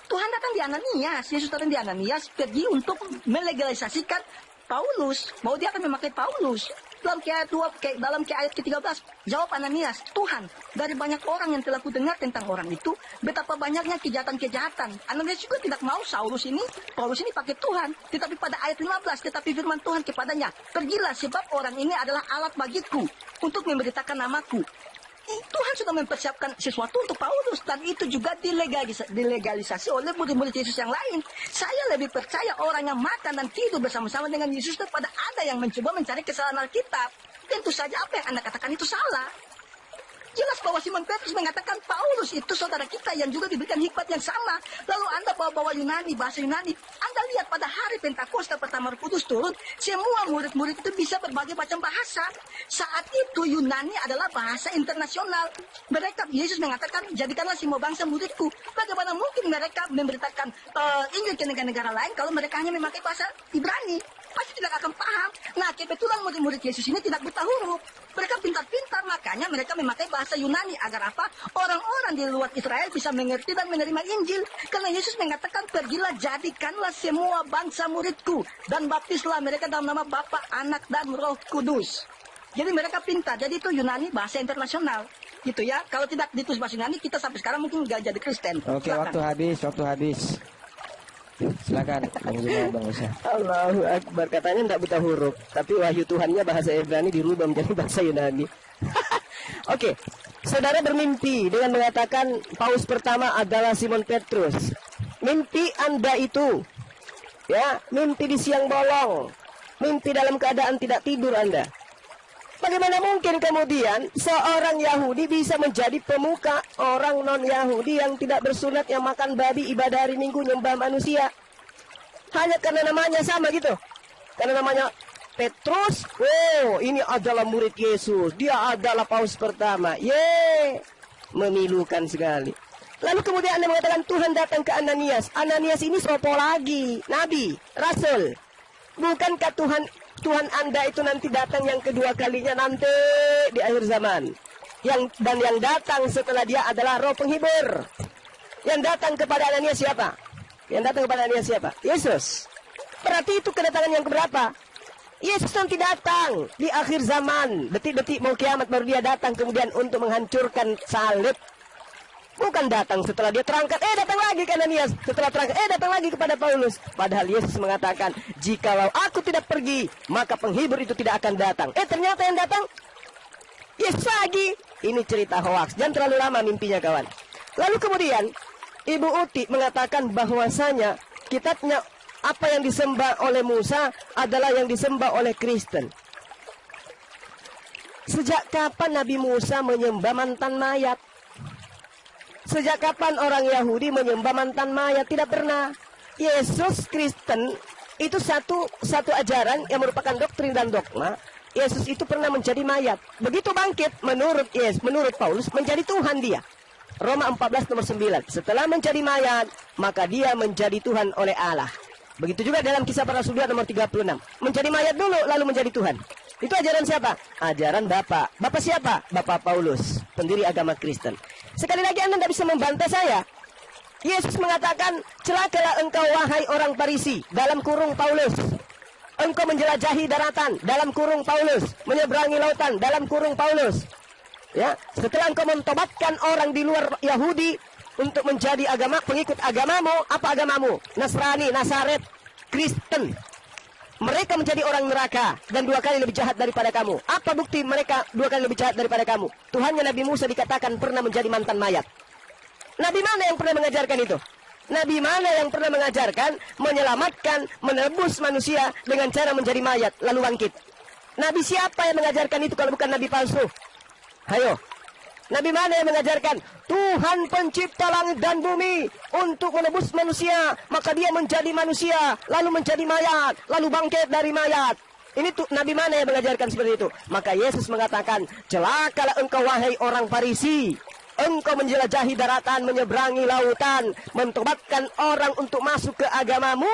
Tuhan datang di Ananias, Yesus datang di Ananias pergi untuk melegalisasikan Paulus, bahwa dia akan memakai Paulus. Dalam ayat ke-13, jawab Ananias, Tuhan, dari banyak orang yang telah kudengar tentang orang itu, betapa banyaknya kejahatan-kejahatan. Ananias juga tidak mau Paulus ini pakai Tuhan. Tetapi pada ayat 15, tetapi firman Tuhan kepadanya, pergilah sebab orang ini adalah alat bagiku untuk memberitakan namaku. Tuhan sudah mempersiapkan sesuatu untuk Paulus, dan itu juga dilegalisasi oleh murid-murid Yesus yang lain. Saya lebih percaya orang yang makan dan tidur bersama-sama dengan Yesus daripada ada yang mencoba mencari kesalahan Alkitab. Tentu saja apa yang Anda katakan itu salah. Jelas bahwa Simon Petrus mengatakan Paulus itu saudara kita yang juga diberikan hikmat yang sama. Lalu Anda bawa Yunani, bahasa Yunani. Anda lihat pada hari Pentakosta pertama Roh Kudus turun, semua murid-murid itu bisa berbagai macam bahasa. Saat itu Yunani adalah bahasa internasional. Yesus mengatakan, jadikanlah semua bangsa muridku. Bagaimana mungkin mereka memberitakan Injil ke negara-negara lain kalau mereka hanya memakai bahasa Ibrani? Pasti tidak akan paham. Nah, kebetulan murid-murid Yesus ini tidak buta huruf. Mereka pintar-pintar, makanya mereka memakai bahasa Yunani. Agar apa? Orang-orang di luar Israel bisa mengerti dan menerima Injil. Karena Yesus mengatakan, pergilah jadikanlah semua bangsa muridku. Dan baptislah mereka dalam nama Bapa, Anak, dan Roh Kudus. Jadi mereka pintar. Jadi itu Yunani bahasa internasional. Gitu ya. Kalau tidak ditulis bahasa Yunani, kita sampai sekarang mungkin nggak jadi Kristen. Oke, waktu habis. Silakan Bang Juma, Bang Musa. Allahu Akbar, katanya tidak buta huruf, tapi wahyu Tuhannya bahasa Ibrani dirubah menjadi bahasa Yunani. Oke, saudara bermimpi dengan mengatakan paus pertama adalah Simon Petrus. Mimpi Anda itu, ya, mimpi di siang bolong, mimpi dalam keadaan tidak tidur Anda. Bagaimana mungkin kemudian seorang Yahudi bisa menjadi pemuka orang non-Yahudi yang tidak bersunat, yang makan babi, ibadah hari Minggu, nyembah manusia? Hanya karena namanya sama gitu. Karena namanya Petrus, oh ini adalah murid Yesus, dia adalah paus pertama. Memilukan sekali. Lalu kemudian Anda mengatakan Tuhan datang ke Ananias. Ananias ini sopo lagi? Nabi, Rasul. Bukankah Tuhan Anda itu nanti datang yang kedua kalinya nanti di akhir zaman. Yang datang setelah dia adalah Roh Penghibur. Yang datang kepada Ananias siapa? Yesus. Berarti itu kedatangan yang keberapa? Yesus nanti datang di akhir zaman. Detik-detik mau kiamat baru dia datang kemudian untuk menghancurkan salib. Bukan datang setelah dia terangkat, datang lagi ke Ananias. Setelah terangkat, datang lagi kepada Paulus. Padahal Yesus mengatakan, jikalau aku tidak pergi, maka penghibur itu tidak akan datang. Ternyata yang datang Yesus lagi. Ini cerita hoaks. Jangan terlalu lama mimpinya, kawan. Lalu kemudian Ibu Uti mengatakan bahwasanya kitabnya apa yang disembah oleh Musa adalah yang disembah oleh Kristen. Sejak kapan Nabi Musa menyembah mantan mayat? Sejak kapan orang Yahudi menyembah mantan mayat? Tidak pernah. Yesus Kristen itu satu ajaran yang merupakan doktrin dan dogma. Yesus itu pernah menjadi mayat. Begitu bangkit, menurut Paulus, menjadi Tuhan dia. Roma 14 nomor 9. Setelah menjadi mayat, maka dia menjadi Tuhan oleh Allah. Begitu juga dalam Kisah Para Rasul 2 nomor 36. Menjadi mayat dulu, lalu menjadi Tuhan. Itu ajaran siapa? Ajaran Bapak. Bapak siapa? Bapak Paulus, pendiri agama Kristen. Sekali lagi Anda tidak bisa membantah saya. Yesus mengatakan, celakalah engkau wahai orang Farisi, dalam kurung Paulus. Engkau menjelajahi daratan, dalam kurung Paulus. Menyeberangi lautan, dalam kurung Paulus. Ya, setelah engkau mentobatkan orang di luar Yahudi untuk menjadi pengikut agamamu, apa agamamu? Nasrani, Nasaret, Kristen. Mereka menjadi orang neraka dan 2 kali lebih jahat daripada kamu. Apa bukti mereka 2 kali lebih jahat daripada kamu? Tuhannya Nabi Musa dikatakan pernah menjadi mantan mayat. Nabi mana yang pernah mengajarkan itu? Nabi mana yang pernah mengajarkan menyelamatkan, menebus manusia dengan cara menjadi mayat lalu bangkit? Nabi siapa yang mengajarkan itu kalau bukan Nabi palsu? Hayo. Nabi mana yang mengajarkan Tuhan pencipta langit dan bumi untuk menebus manusia, maka dia menjadi manusia, lalu menjadi mayat, lalu bangkit dari mayat. Ini tuh Nabi mana yang mengajarkan seperti itu? Maka Yesus mengatakan, celakalah engkau wahai orang Farisi. Engkau menjelajahi daratan, menyeberangi lautan, mentobatkan orang untuk masuk ke agamamu,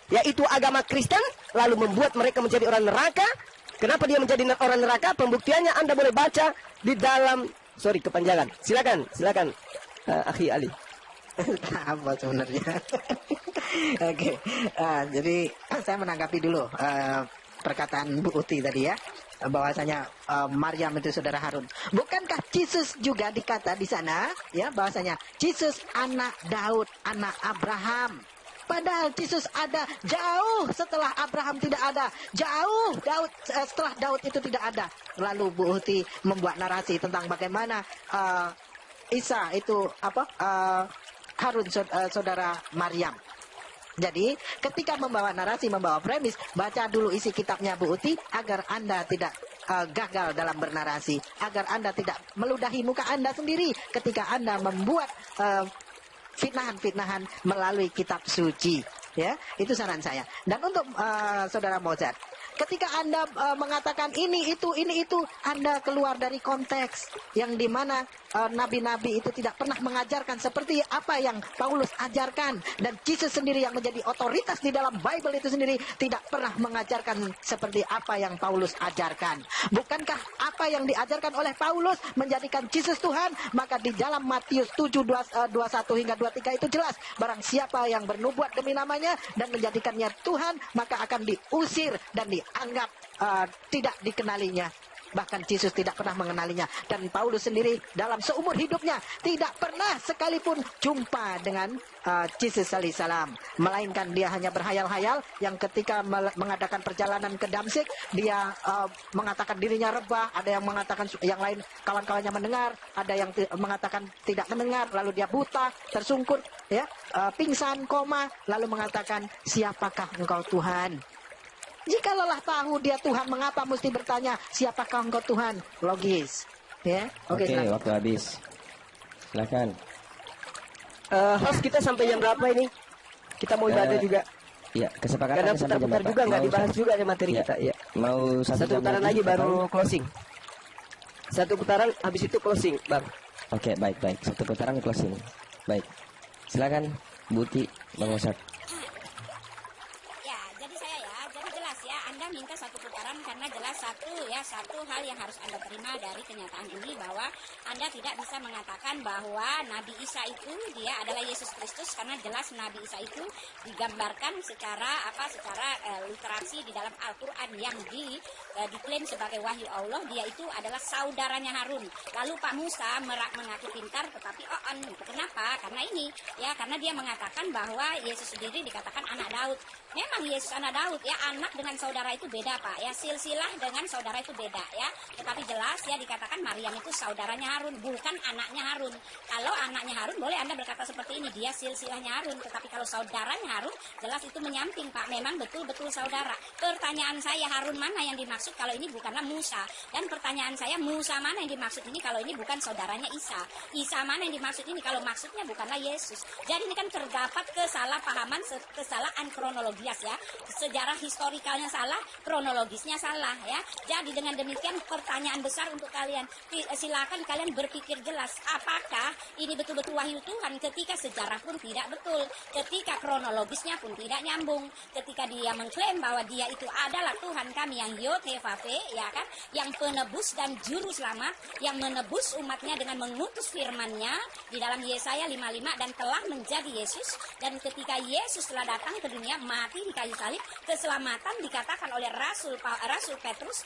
yaitu agama Kristen, lalu membuat mereka menjadi orang neraka. Kenapa dia menjadi orang neraka? Pembuktiannya Anda boleh baca di dalam kepanjangan. Silakan, Akhi Ali. Apa sebenarnya? Oke, jadi saya menanggapi dulu perkataan Bu Uti tadi ya, bahwasanya Maryam itu saudara Harun. Bukankah Yesus juga dikata di sana ya, bahwasanya Yesus anak Daud, anak Abraham. Padahal Yesus ada jauh setelah Abraham tidak ada, jauh setelah Daud itu tidak ada. Lalu Bu Uti membuat narasi tentang bagaimana Isa itu Harun saudara Maryam. Jadi ketika membawa narasi, membawa premis, baca dulu isi kitabnya Bu Uti agar Anda tidak gagal dalam bernarasi, agar Anda tidak meludahi muka Anda sendiri ketika Anda membuat fitnahan-fitnahan melalui kitab suci, ya, itu saran saya. Dan untuk saudara Mozart, ketika Anda mengatakan ini itu, Anda keluar dari konteks yang dimana nabi-nabi itu tidak pernah mengajarkan seperti apa yang Paulus ajarkan, dan Yesus sendiri yang menjadi otoritas di dalam Bible itu sendiri tidak pernah mengajarkan seperti apa yang Paulus ajarkan. Bukankah apa yang diajarkan oleh Paulus menjadikan Yesus Tuhan? Maka di dalam Matius 7:21 hingga 23 itu jelas, barang siapa yang bernubuat demi namanya dan menjadikannya Tuhan, maka akan diusir dan dianggap tidak dikenalinya. Bahkan Yesus tidak pernah mengenalinya. Dan Paulus sendiri dalam seumur hidupnya tidak pernah sekalipun jumpa dengan Yesus alaihissalam. Melainkan dia hanya berhayal-hayal, yang ketika mengadakan perjalanan ke Damsyik, dia mengatakan dirinya rebah. Ada yang mengatakan, yang lain kawan-kawannya mendengar. Ada yang mengatakan tidak mendengar. Lalu dia buta, tersungkur, ya, pingsan, koma. Lalu mengatakan, siapakah engkau Tuhan? Jika lelah tahu dia Tuhan, mengapa mesti bertanya, siapakah engkau Tuhan? Logis. Ya, Oke, waktu habis. Silakan. Host, kita sampai jam berapa ini? Kita mau ibadah juga. Iya, kesepakatan Karena sampai jam putar-putar berapa? juga nggak Mau dibahas juga ada materi ya, kita. Ya. Mau Satu jam putaran lagi baru atau? closing. Satu putaran, habis itu closing, Bang. Oke, baik. Satu putaran closing. Baik. Silakan, Buti, Bang Osat. Ya, jadi saya jadi jelas ya, Anda minta satu putaran karena jelas satu hal yang harus Anda terima dari kenyataan ini, bahwa Anda tidak bisa mengatakan bahwa Nabi Isa itu dia adalah Yesus Kristus, karena jelas Nabi Isa itu digambarkan secara literasi di dalam Al-Qur'an yang diklaim sebagai wahyu Allah, dia itu adalah saudaranya Harun. Lalu Pak Musa mengaku pintar, tetapi kenapa? Karena ini, ya, karena dia mengatakan bahwa Yesus sendiri dikatakan anak Daud. Memang Yesus anak Daud, ya, anak dengan saudara itu beda, Pak, ya, silsilah dengan saudara itu beda, ya. Tetapi jelas ya dikatakan Maryam itu saudaranya Harun, bukan anaknya Harun. Kalau anaknya Harun boleh Anda berkata seperti ini, dia silsilahnya Harun. Tetapi kalau saudaranya Harun, jelas itu menyamping, Pak. Memang betul-betul saudara. Pertanyaan saya, Harun mana yang dimaksud kalau ini bukanlah Musa? Dan pertanyaan saya, Musa mana yang dimaksud ini kalau ini bukan saudaranya Isa? Isa mana yang dimaksud ini kalau maksudnya bukanlah Yesus? Jadi ini kan terdapat kesalahpahaman, kesalahan kronologias, ya. Sejarah historikalnya salah, kronologisnya salah, ya. Jadi dengan demikian pertanyaan besar untuk kalian. Silakan kalian berpikir jelas. Apakah ini betul-betul wahyu Tuhan ketika sejarah pun tidak betul, ketika kronologisnya pun tidak nyambung, ketika dia mengklaim bahwa dia itu adalah Tuhan kami yang Yod-Heh-Vav-He, ya kan, yang penebus dan juru selamat, yang menebus umatnya dengan mengutus firman-Nya di dalam Yesaya 55 dan telah menjadi Yesus. Dan ketika Yesus telah datang ke dunia, mati di kayu salib, keselamatan dikatakan oleh Rasul Petrus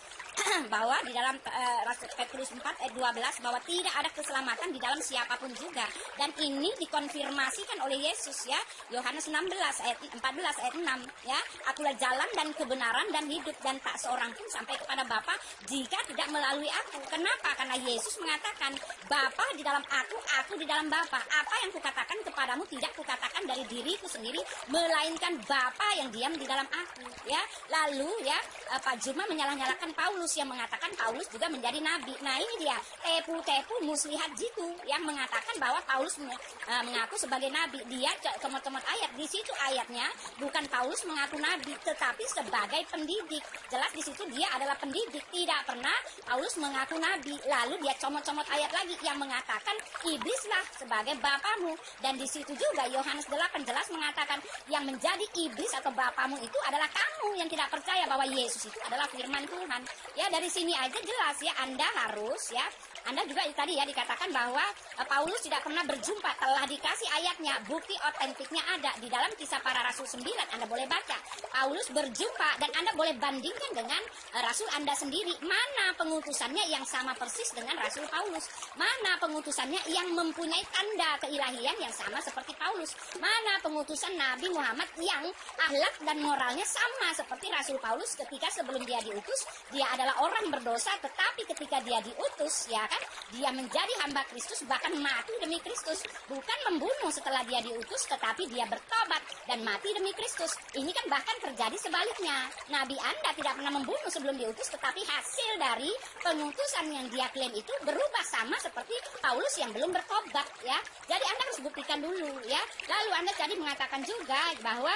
bahwa di dalam Rasul Petrus 4 ayat 12 bahwa tidak ada keselamatan di dalam siapapun juga. Dan ini dikonfirmasikan oleh Yesus, ya. Yohanes 16 ayat 14 ayat 6, ya. Akulah jalan dan kebenaran dan hidup, dan tak seorang pun sampai kepada Bapa jika tidak melalui aku. Kenapa? Karena Yesus mengatakan, Bapa di dalam aku di dalam Bapa. Apa yang kukatakan kepadamu tidak kukatakan dari diriku sendiri, melainkan Bapa yang diam di dalam aku, ya. Lalu, ya, Pak Juma menyalah-nyalahkan Paulus yang mengatakan Paulus juga menjadi nabi. Nah, ini dia tepu-tepu muslihat jitu yang mengatakan bahwa Paulus mengaku sebagai nabi. Dia comot-comot ayat di situ, ayatnya bukan Paulus mengaku nabi, tetapi sebagai pendidik. Jelas di situ dia adalah pendidik, tidak pernah Paulus mengaku nabi. Lalu dia comot-comot ayat lagi yang mengatakan iblislah sebagai bapamu. Dan di situ juga Yohanes 8 jelas mengatakan yang menjadi iblis atau bapamu itu adalah kamu yang tidak percaya bahwa Yesus itu adalah firman Tuhan. Ya, dari sini aja jelas, ya, Anda harus, ya, Anda juga tadi, ya, dikatakan bahwa Paulus tidak pernah berjumpa, telah dikasih ayatnya, bukti otentiknya ada di dalam Kisah Para Rasul 9. Anda boleh baca Paulus berjumpa, dan Anda boleh bandingkan dengan Rasul Anda sendiri. Mana pengutusannya yang sama persis dengan Rasul Paulus? Mana pengutusannya yang mempunyai tanda keilahian yang sama seperti Paulus? Mana pengutusan Nabi Muhammad yang akhlak dan moralnya sama seperti Rasul Paulus ketika sebelum dia diutus, dia adalah orang berdosa, tetapi ketika dia diutus, ya kan, dia menjadi hamba Kristus, bahkan mati demi Kristus. Bukan membunuh setelah dia diutus, tetapi dia bertobat dan mati demi Kristus. Ini kan bahkan terjadi sebaliknya. Nabi Anda tidak pernah membunuh sebelum diutus, tetapi hasil dari pengutusan yang dia klaim itu berubah sama seperti Paulus yang belum bertobat, ya. Jadi Anda harus buktikan dulu, ya. Lalu Anda tadi mengatakan juga bahwa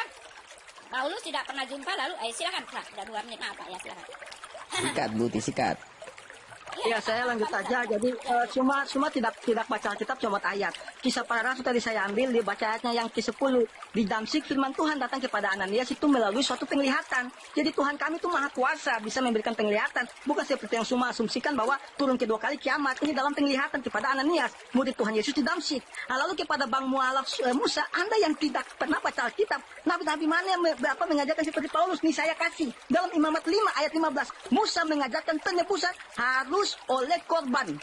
Paulus tidak pernah jumpa, lalu silakan Pak, sudah 2 menit, maaf Pak, ya, silakan. Sikat, Bu, sikat. Ya, saya lanjut aja. Jadi cuma tidak baca Alkitab, cuma ayat. Kisah Para Rasul tadi saya ambil, dibaca ayatnya yang ke-10. Di Damsyik firman Tuhan datang kepada Ananias itu melalui suatu penglihatan. Jadi Tuhan kami itu maha kuasa, bisa memberikan penglihatan. Bukan seperti yang semua asumsikan bahwa turun kedua kali kiamat. Ini dalam penglihatan kepada Ananias, murid Tuhan Yesus di Damsyik. Nah, lalu kepada Bang Mualaf Musa, Anda yang tidak pernah baca Alkitab, nabi-nabi mana yang mengajarkan seperti Paulus? Nih saya kasih. Dalam Imamat 5 ayat 15, Musa mengajarkan penebusan harus oleh korban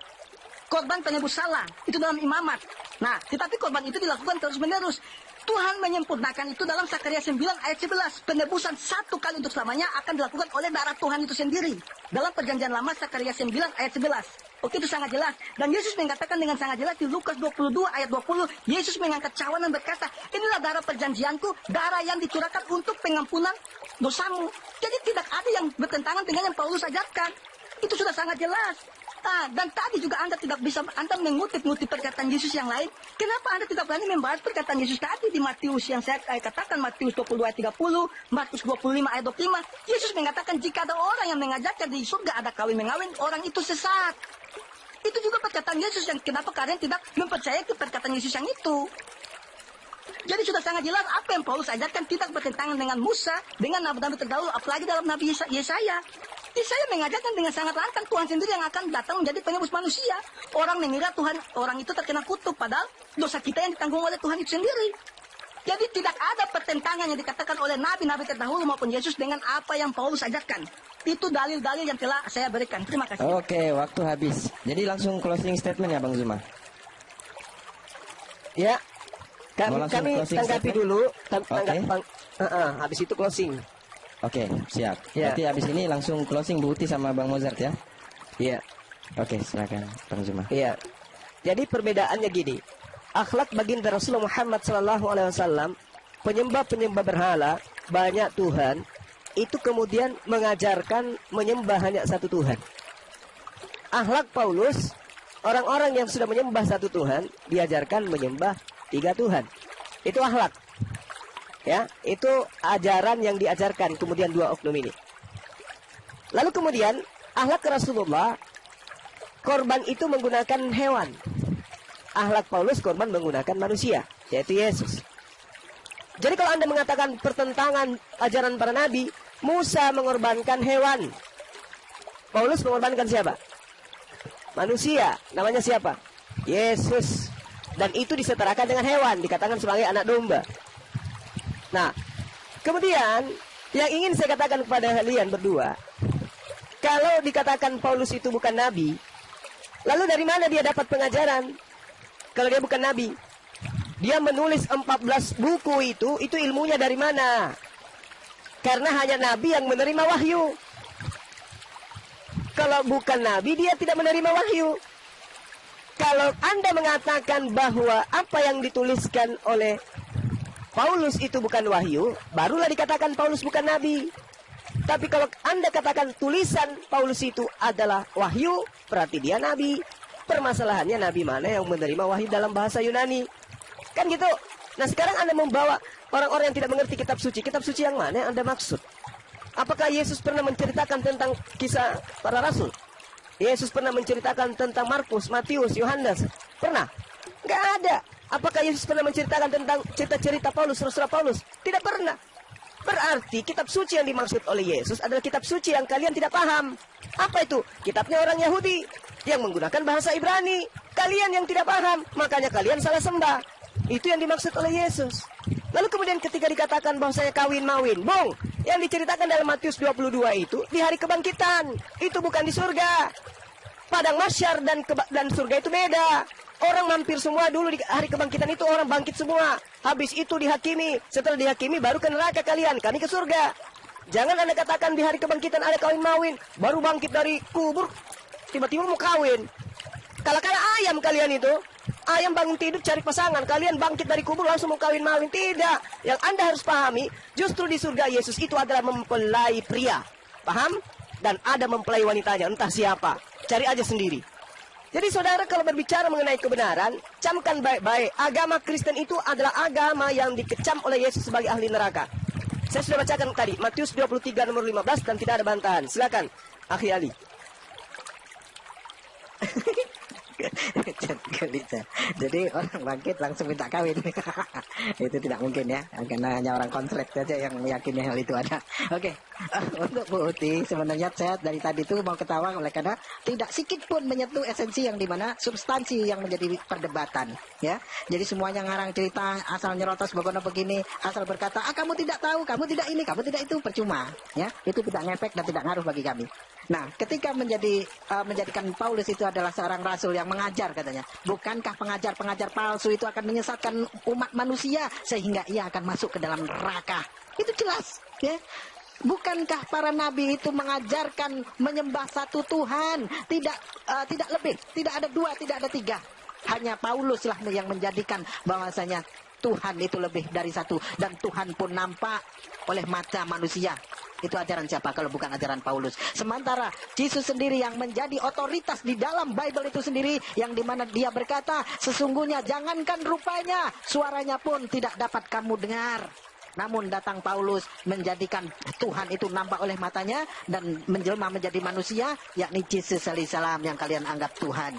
penebus salah, itu dalam Imamat. Nah, tetapi korban itu dilakukan terus menerus. Tuhan menyempurnakan itu dalam Sakaria 9 ayat 11. Penebusan satu kali untuk selamanya akan dilakukan oleh darah Tuhan itu sendiri. Dalam perjanjian lama Sakaria 9 ayat 11. Oke, itu sangat jelas. Dan Yesus mengatakan dengan sangat jelas di Lukas 22 ayat 20. Yesus mengangkat cawan dan berkata, inilah darah perjanjianku, darah yang dicurahkan untuk pengampunan dosamu. Jadi tidak ada yang bertentangan dengan yang Paulus ajarkan. Itu sudah sangat jelas. Dan tadi juga Anda tidak bisa, Anda mengutip-ngutip perkataan Yesus yang lain. Kenapa Anda tidak berani membahas perkataan Yesus tadi di Matius yang saya katakan, Matius 22 ayat 30, Matius 25 ayat 25. Yesus mengatakan jika ada orang yang mengajarkan di surga ada kawin-mengawin, orang itu sesat. Itu juga perkataan Yesus yang kenapa kalian tidak mempercayai perkataan Yesus yang itu. Jadi sudah sangat jelas apa yang Paulus ajarkan tidak bertentangan dengan Musa, dengan nabi-nabi terdahulu, apalagi dalam Nabi Yesaya. Yesaya mengajarkan dengan sangat lantang Tuhan sendiri yang akan datang menjadi penebus manusia. Orang mengira Tuhan, orang itu terkena kutuk, padahal dosa kita yang ditanggung oleh Tuhan itu sendiri. Jadi tidak ada pertentangan yang dikatakan oleh nabi-nabi terdahulu maupun Yesus dengan apa yang Paulus ajarkan. Itu dalil-dalil yang telah saya berikan. Terima kasih. Oke, waktu habis. Jadi langsung closing statement ya Bang Zuma. Ya. Mau langsung Kami closing tanggapi statement? dulu. Oke. Habis itu closing. Oke, siap. Ya. Berarti habis ini langsung closing Bu Uti sama Bang Mozart ya. Iya. Oke, silakan Bang Zuma. Iya. Jadi perbedaannya gini. Akhlak baginda Rasulullah Muhammad SAW, penyembah-penyembah berhala, banyak Tuhan, itu kemudian mengajarkan menyembah hanya satu Tuhan. Akhlak Paulus, orang-orang yang sudah menyembah satu Tuhan, diajarkan menyembah 3 Tuhan. Itu akhlak. Ya, itu ajaran yang diajarkan kemudian 2 oknum ini. Lalu kemudian akhlak Rasulullah, korban itu menggunakan hewan. Akhlak Paulus, korban menggunakan manusia, yaitu Yesus. Jadi kalau Anda mengatakan pertentangan ajaran para nabi, Musa mengorbankan hewan. Paulus mengorbankan siapa? Manusia. Namanya siapa? Yesus. Dan itu disetarakan dengan hewan, dikatakan sebagai anak domba. Nah, kemudian yang ingin saya katakan kepada kalian berdua, kalau dikatakan Paulus itu bukan nabi, lalu dari mana dia dapat pengajaran? Kalau dia bukan nabi, dia menulis 14 buku itu ilmunya dari mana? Karena hanya nabi yang menerima wahyu. Kalau bukan nabi, dia tidak menerima wahyu. Kalau Anda mengatakan bahwa apa yang dituliskan oleh Paulus itu bukan wahyu, barulah dikatakan Paulus bukan nabi. Tapi kalau Anda katakan tulisan Paulus itu adalah wahyu, berarti dia nabi. Permasalahannya nabi mana yang menerima wahyu dalam bahasa Yunani? Kan gitu. Nah sekarang Anda membawa orang-orang yang tidak mengerti kitab suci. Kitab suci yang mana yang Anda maksud? Apakah Yesus pernah menceritakan tentang kisah para rasul? Yesus pernah menceritakan tentang Markus, Matius, Yohanes? Pernah? Nggak ada. Apakah Yesus pernah menceritakan tentang cerita-cerita Paulus, Rasul Paulus? Tidak pernah. Berarti kitab suci yang dimaksud oleh Yesus adalah kitab suci yang kalian tidak paham. Apa itu? Kitabnya orang Yahudi yang menggunakan bahasa Ibrani. Kalian yang tidak paham, makanya kalian salah sembah. Itu yang dimaksud oleh Yesus. Lalu kemudian ketika dikatakan bahwa saya kawin-mawin, bong, yang diceritakan dalam Matius 22 itu di hari kebangkitan. Itu bukan di surga. Padang mahsyar dan surga itu beda. Orang mampir semua dulu di hari kebangkitan itu, orang bangkit semua. Habis itu dihakimi. Setelah dihakimi baru ke neraka kalian, kami ke surga. Jangan Anda katakan di hari kebangkitan ada kawin-mawin, baru bangkit dari kubur, tiba-tiba mau kawin. Kala-kala ayam kalian itu, ayam bangun tidur cari pasangan, kalian bangkit dari kubur langsung mau kawin-mawin. Tidak. Yang Anda harus pahami, justru di surga Yesus itu adalah mempelai pria. Paham? Dan ada mempelai wanitanya, entah siapa. Cari aja sendiri. Jadi saudara kalau berbicara mengenai kebenaran, camkan baik-baik. Agama Kristen itu adalah agama yang dikecam oleh Yesus sebagai ahli neraka. Saya sudah bacakan tadi, Matius 23 nomor 15 dan tidak ada bantahan. Silakan, Akhi Ali. Jadi orang bangkit langsung minta kawin. Itu tidak mungkin ya, karena hanya orang konslet saja yang meyakini hal itu ada. Oke. Untuk Bu Uti sebenarnya saya dari tadi itu mau ketawa oleh karena tidak sedikit pun menyentuh esensi yang dimana substansi yang menjadi perdebatan ya. Jadi semuanya ngarang cerita asal nyerotos bagaimana begini, asal berkata kamu tidak tahu, kamu tidak ini, kamu tidak itu, percuma ya. Itu tidak ngefek dan tidak ngaruh bagi kami. Nah, ketika menjadikan Paulus itu adalah seorang rasul yang mengajar katanya, bukankah pengajar-pengajar palsu itu akan menyesatkan umat manusia sehingga ia akan masuk ke dalam neraka? Itu jelas, ya. Bukankah para nabi itu mengajarkan menyembah satu Tuhan, tidak lebih, tidak ada 2, tidak ada 3. Hanya Paulus lah yang menjadikan bahwasanya Tuhan itu lebih dari 1 dan Tuhan pun nampak oleh mata manusia. Itu ajaran siapa kalau bukan ajaran Paulus? Sementara Yesus sendiri yang menjadi otoritas di dalam Bible itu sendiri, yang dimana dia berkata, sesungguhnya jangankan rupanya, suaranya pun tidak dapat kamu dengar. Namun datang Paulus menjadikan Tuhan itu nampak oleh matanya dan menjelma menjadi manusia, yakni Yesus alaihissalam yang kalian anggap Tuhan.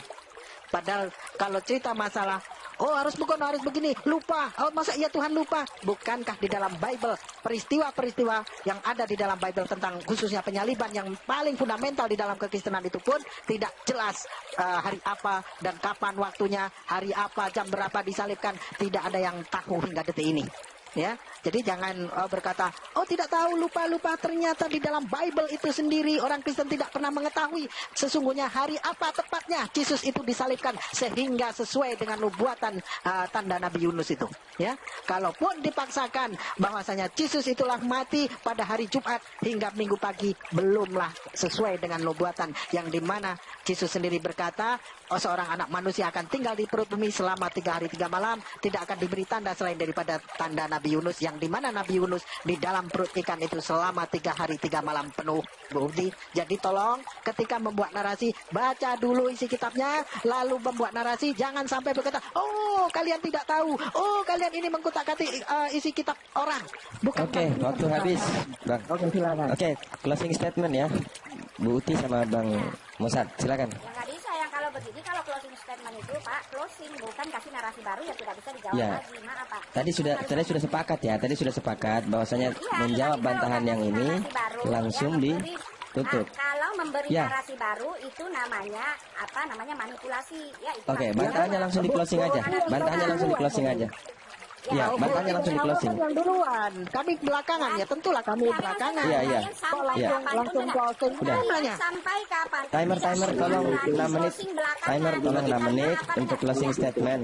Padahal kalau cerita masalah harus begini, lupa. Masa iya Tuhan lupa? Bukankah di dalam Bible peristiwa-peristiwa yang ada di dalam Bible tentang khususnya penyaliban yang paling fundamental di dalam kekristenan itu pun tidak jelas hari apa dan kapan waktunya, hari apa, jam berapa disalibkan, tidak ada yang tahu hingga detik ini. Ya, jadi jangan berkata, oh tidak tahu, lupa. Ternyata di dalam Bible itu sendiri orang Kristen tidak pernah mengetahui sesungguhnya hari apa tepatnya Yesus itu disalibkan sehingga sesuai dengan nubuatan tanda Nabi Yunus itu. Ya, kalaupun dipaksakan bahwasanya Yesus itulah mati pada hari Jumat hingga Minggu pagi, belumlah sesuai dengan nubuatan yang dimana Yesus sendiri berkata, oh, seorang anak manusia akan tinggal di perut bumi selama 3 hari 3 malam, tidak akan diberi tanda selain daripada tanda Nabi Yunus, yang dimana Nabi Yunus di dalam perut ikan itu selama 3 hari 3 malam penuh. Budi, jadi tolong ketika membuat narasi, baca dulu isi kitabnya, lalu membuat narasi, jangan sampai berkata, oh kalian tidak tahu, oh kalian ini mengkutak-katik isi kitab orang. Bukan. Oke, waktu habis, Bang. Oke, silakan. Oke, closing statement ya, Bu Uti sama Bang Musad, silakan. Ya nggak bisa yang kalau begini, kalau closing statement itu Pak, closing bukan kasih narasi baru yang tidak bisa dijawab Ya. lagi. Maaf Pak. Tadi sudah sepakat ya, bahwasanya Iya, menjawab tetapi kalau bantahan yang kasih ini narasi baru, langsung ya memberi- ditutup. Nah, kalau memberi Ya. narasi baru itu namanya apa? Namanya manipulasi. Ya itu. Oke, maksudnya. bantahannya langsung di closing aja. Bantahannya langsung di closing aja. Ya, bantahannya langsung di closing. Yang duluan, kami belakangan ya, tentulah kami Ya, belakangan. Iya, iya. Sampai Iya. kapan Langsung pun closing. Udah. Nanya. Sampai kapan? Timer tolong 6 menit. Timer tolong 6 menit untuk closing statement.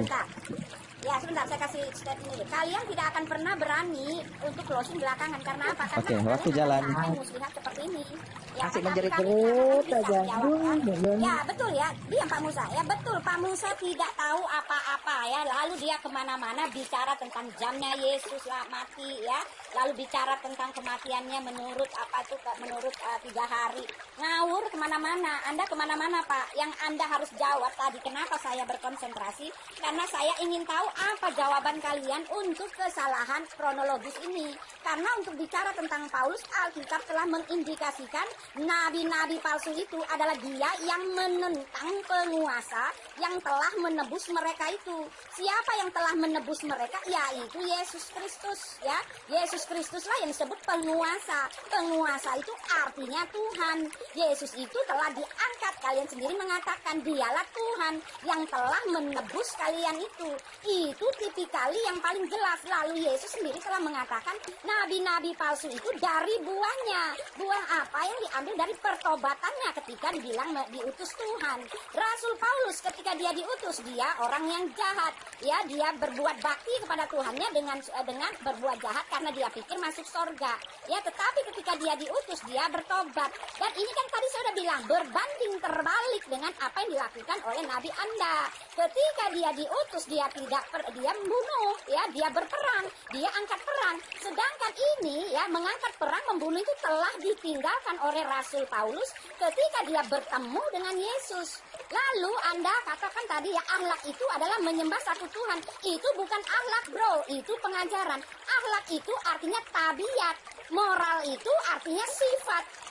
Ya sebentar, saya kasih statement ini. Kalian tidak akan pernah berani untuk closing belakangan karena apa? Karena Oke, kalian waktu akan jalan. sampai muslihat seperti ini. Ya, Masih kan, menjerit-jerit tapi kami aja. tidak akan bisa jawab, kan? Ya betul ya, diam Pak Musa. Ya betul, Pak Musa tidak tahu apa-apa ya. Lalu dia kemana-mana bicara tentang jamnya Yesus lah mati ya. Lalu bicara tentang kematiannya menurut apa itu? Menurut 3 hari. Ngawur kemana-mana. Anda kemana-mana Pak. Yang Anda harus jawab tadi. Kenapa saya berkonsentrasi? Karena saya ingin tahu apa jawaban kalian untuk kesalahan kronologis ini. Karena untuk bicara tentang Paulus, Alkitab telah mengindikasikan nabi-nabi palsu itu adalah dia yang menentang penguasa yang telah menebus mereka itu. Siapa yang telah menebus mereka? Yaitu Yesus Kristus ya. Yesus Kristuslah yang disebut penguasa. Penguasa itu artinya Tuhan. Yesus itu telah diangkat. Kalian sendiri mengatakan dialah Tuhan yang telah menebus kalian itu. Itu tipikali yang paling jelas. Lalu Yesus sendiri telah mengatakan nabi-nabi palsu itu dari buahnya. Buah apa yang diambil dari pertobatannya ketika dibilang diutus Tuhan. Rasul Paulus ketika dia diutus, dia orang yang jahat. Ya, dia berbuat bakti kepada Tuhannya dengan berbuat jahat karena dia pikir masuk surga. Ya, tetapi ketika dia diutus, dia bertobat. Dan ini kan tadi saya sudah bilang berbanding terbalik dengan apa yang dilakukan oleh Nabi Anda. Ketika dia diutus, dia dia membunuh, ya, dia berperang, dia angkat perang. Sedangkan ini ya mengangkat perang, membunuh itu telah ditinggalkan oleh Rasul Paulus ketika dia bertemu dengan Yesus. Lalu Anda katakan tadi ya akhlak itu adalah menyembah satu Tuhan. Itu bukan akhlak bro, itu pengajaran. Akhlak itu artinya tabiat. Moral itu artinya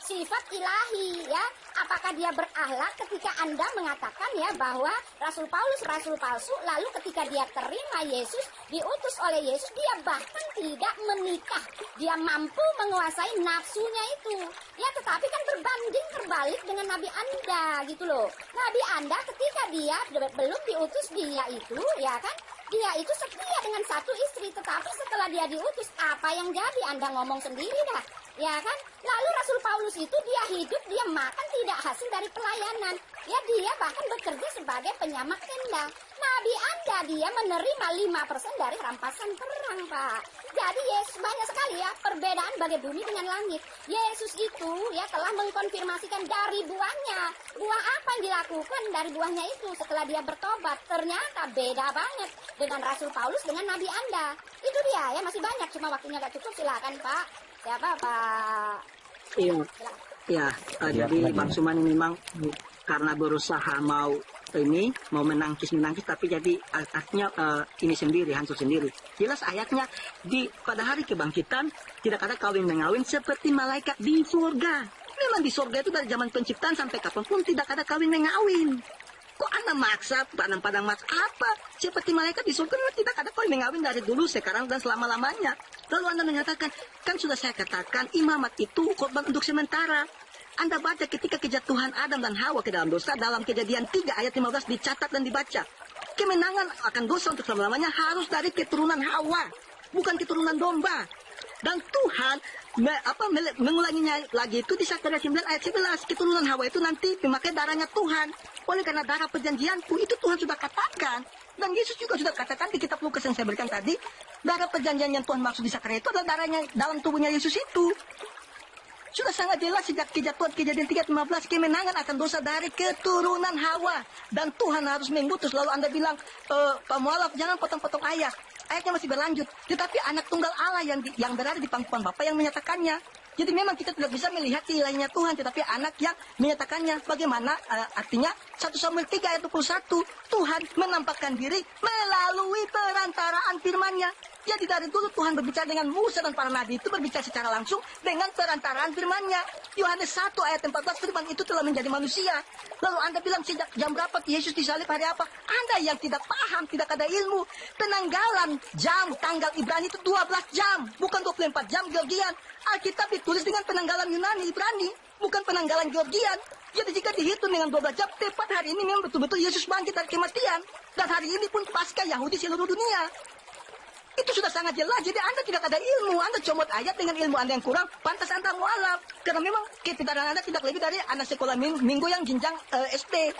sifat ilahi ya. Apakah dia berakhlak ketika Anda mengatakan ya bahwa Rasul Paulus rasul palsu, lalu ketika dia terima Yesus, diutus oleh Yesus, dia bahkan tidak menikah. Dia mampu menguasai nafsunya itu. Ya, tetapi kan berbanding terbalik dengan Nabi Anda gitu loh. Nabi Anda ketika dia belum diutus dia itu ya kan, dia itu setia dengan satu istri, tetapi setelah dia diutus, apa yang jadi? Anda ngomong sendiri dah, ya kan? Lalu Rasul Paulus itu dia hidup, dia makan tidak hasil dari pelayanan. Ya, dia bahkan bekerja sebagai penyamak tenda. Nabi Anda dia menerima 5% dari rampasan perang, Pak. Jadi Yesus banyak sekali ya perbedaan bagai bumi dengan langit. Yesus itu ya telah mengkonfirmasikan dari buahnya. Buah apa yang dilakukan dari buahnya itu setelah dia bertobat? Ternyata beda banget dengan Rasul Paulus dengan Nabi Anda. Itu dia ya, masih banyak cuma waktunya gak cukup. Silakan Pak. Siapa Pak? Iya, ya. Jadi Bang Suman ini memang karena berusaha mau menangkis, tapi jadi artinya ini sendiri, hancur sendiri. Jelas ayatnya pada hari kebangkitan tidak ada kawin mengawin seperti malaikat di surga. Memang di surga itu dari zaman penciptaan sampai kapanpun tidak ada kawin mengawin. Kok Anda maksa, padang maksa apa? Seperti malaikat di surga tidak ada kawin mengawin dari dulu, sekarang, dan selama-lamanya. Lalu Anda menyatakan, kan sudah saya katakan imamat itu korban untuk sementara. Anda baca ketika kejatuhan Adam dan Hawa ke dalam dosa, dalam Kejadian 3 ayat 15 dicatat dan dibaca. Kemenangan akan dosa untuk selama-lamanya harus dari keturunan Hawa. bukan keturunan domba. Dan Tuhan mengulanginya lagi itu di Zakaria 9 ayat 11. Keturunan Hawa itu nanti memakai darahnya Tuhan. Oleh karena darah perjanjianku itu Tuhan sudah katakan. Dan Yesus juga sudah katakan di kitab Lukas yang saya berikan tadi. Darah perjanjian yang Tuhan maksud di Zakaria itu adalah darahnya dalam tubuhnya Yesus itu. Sudah sangat jelas sejak kejadian 3:15 kemenangan akan dosa dari keturunan Hawa. Dan Tuhan harus mengutus. Lalu Anda bilang, Pak Mualaf jangan potong-potong ayat. Ayatnya masih berlanjut. Tetapi anak tunggal Allah yang berada di pangkuan Bapa yang menyatakannya. Jadi memang kita tidak bisa melihat ilahinya Tuhan, tetapi anak yang menyatakannya. Bagaimana artinya 1 Samuel 3 ayat 21, Tuhan menampakkan diri melalui perantaraan firman-Nya. Jadi dari dulu Tuhan berbicara dengan Musa dan para nabi itu berbicara secara langsung dengan perantaraan firman-Nya. Yohanes 1 ayat 14, firman itu telah menjadi manusia. Lalu Anda bilang sejak jam berapa Yesus disalib, hari apa? Anda yang tidak paham, tidak ada ilmu. Penanggalan jam, tanggal Ibrani itu 12 jam, bukan 24 jam Georgian. Alkitab ditulis dengan penanggalan Yunani Ibrani, bukan penanggalan Georgian. Jadi jika dihitung dengan 12 jam, tepat hari ini memang betul-betul Yesus bangkit dari kematian. Dan hari ini pun Paskah Yahudi seluruh dunia. Itu sudah sangat jelas. Jadi Anda tidak ada ilmu. Anda comot ayat dengan ilmu Anda yang kurang. Pantas Anda mualaf. Karena memang kepintaran Anda tidak lebih dari anak sekolah minggu yang jenjang SD.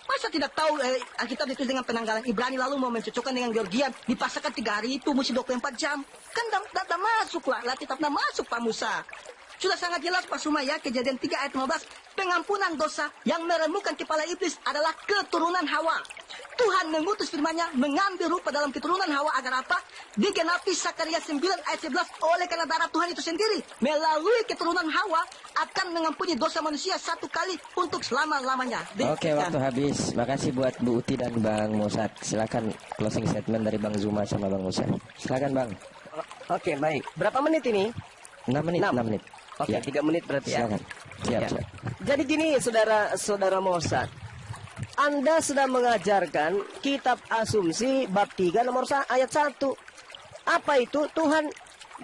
Masa tidak tahu Alkitab ditulis dengan penanggalan Ibrani lalu mau mencocokkan dengan Georgian. Dipasangkan 3 hari itu mesti 24 jam. Kan tidak masuk lah. Alkitab tidak masuk Pak Musa. Sudah sangat jelas Pak Sumaya, kejadian 3 ayat 15. Pengampunan dosa yang meremukkan kepala iblis adalah keturunan Hawa. Tuhan mengutus firman-Nya mengambil rupa dalam keturunan Hawa agar apa? Digenapi Zakaria 9 ayat 11. Oleh karena darah Tuhan itu sendiri melalui keturunan Hawa akan mengampuni dosa manusia satu kali untuk selama-lamanya. Oke, waktu habis. Makasih buat Bu Uti dan Bang Musad. Silakan closing statement dari Bang Zuma sama Bang Musad. Silakan Bang. Oke, baik. Berapa menit ini? 6 menit. 6 menit. Oke, Ya. 3 menit berarti ya. Silakan. Siap, Ya. siap. Jadi gini, saudara Musad. Anda sudah mengajarkan kitab asumsi bab 3 nomor ayat 1. Apa itu? Tuhan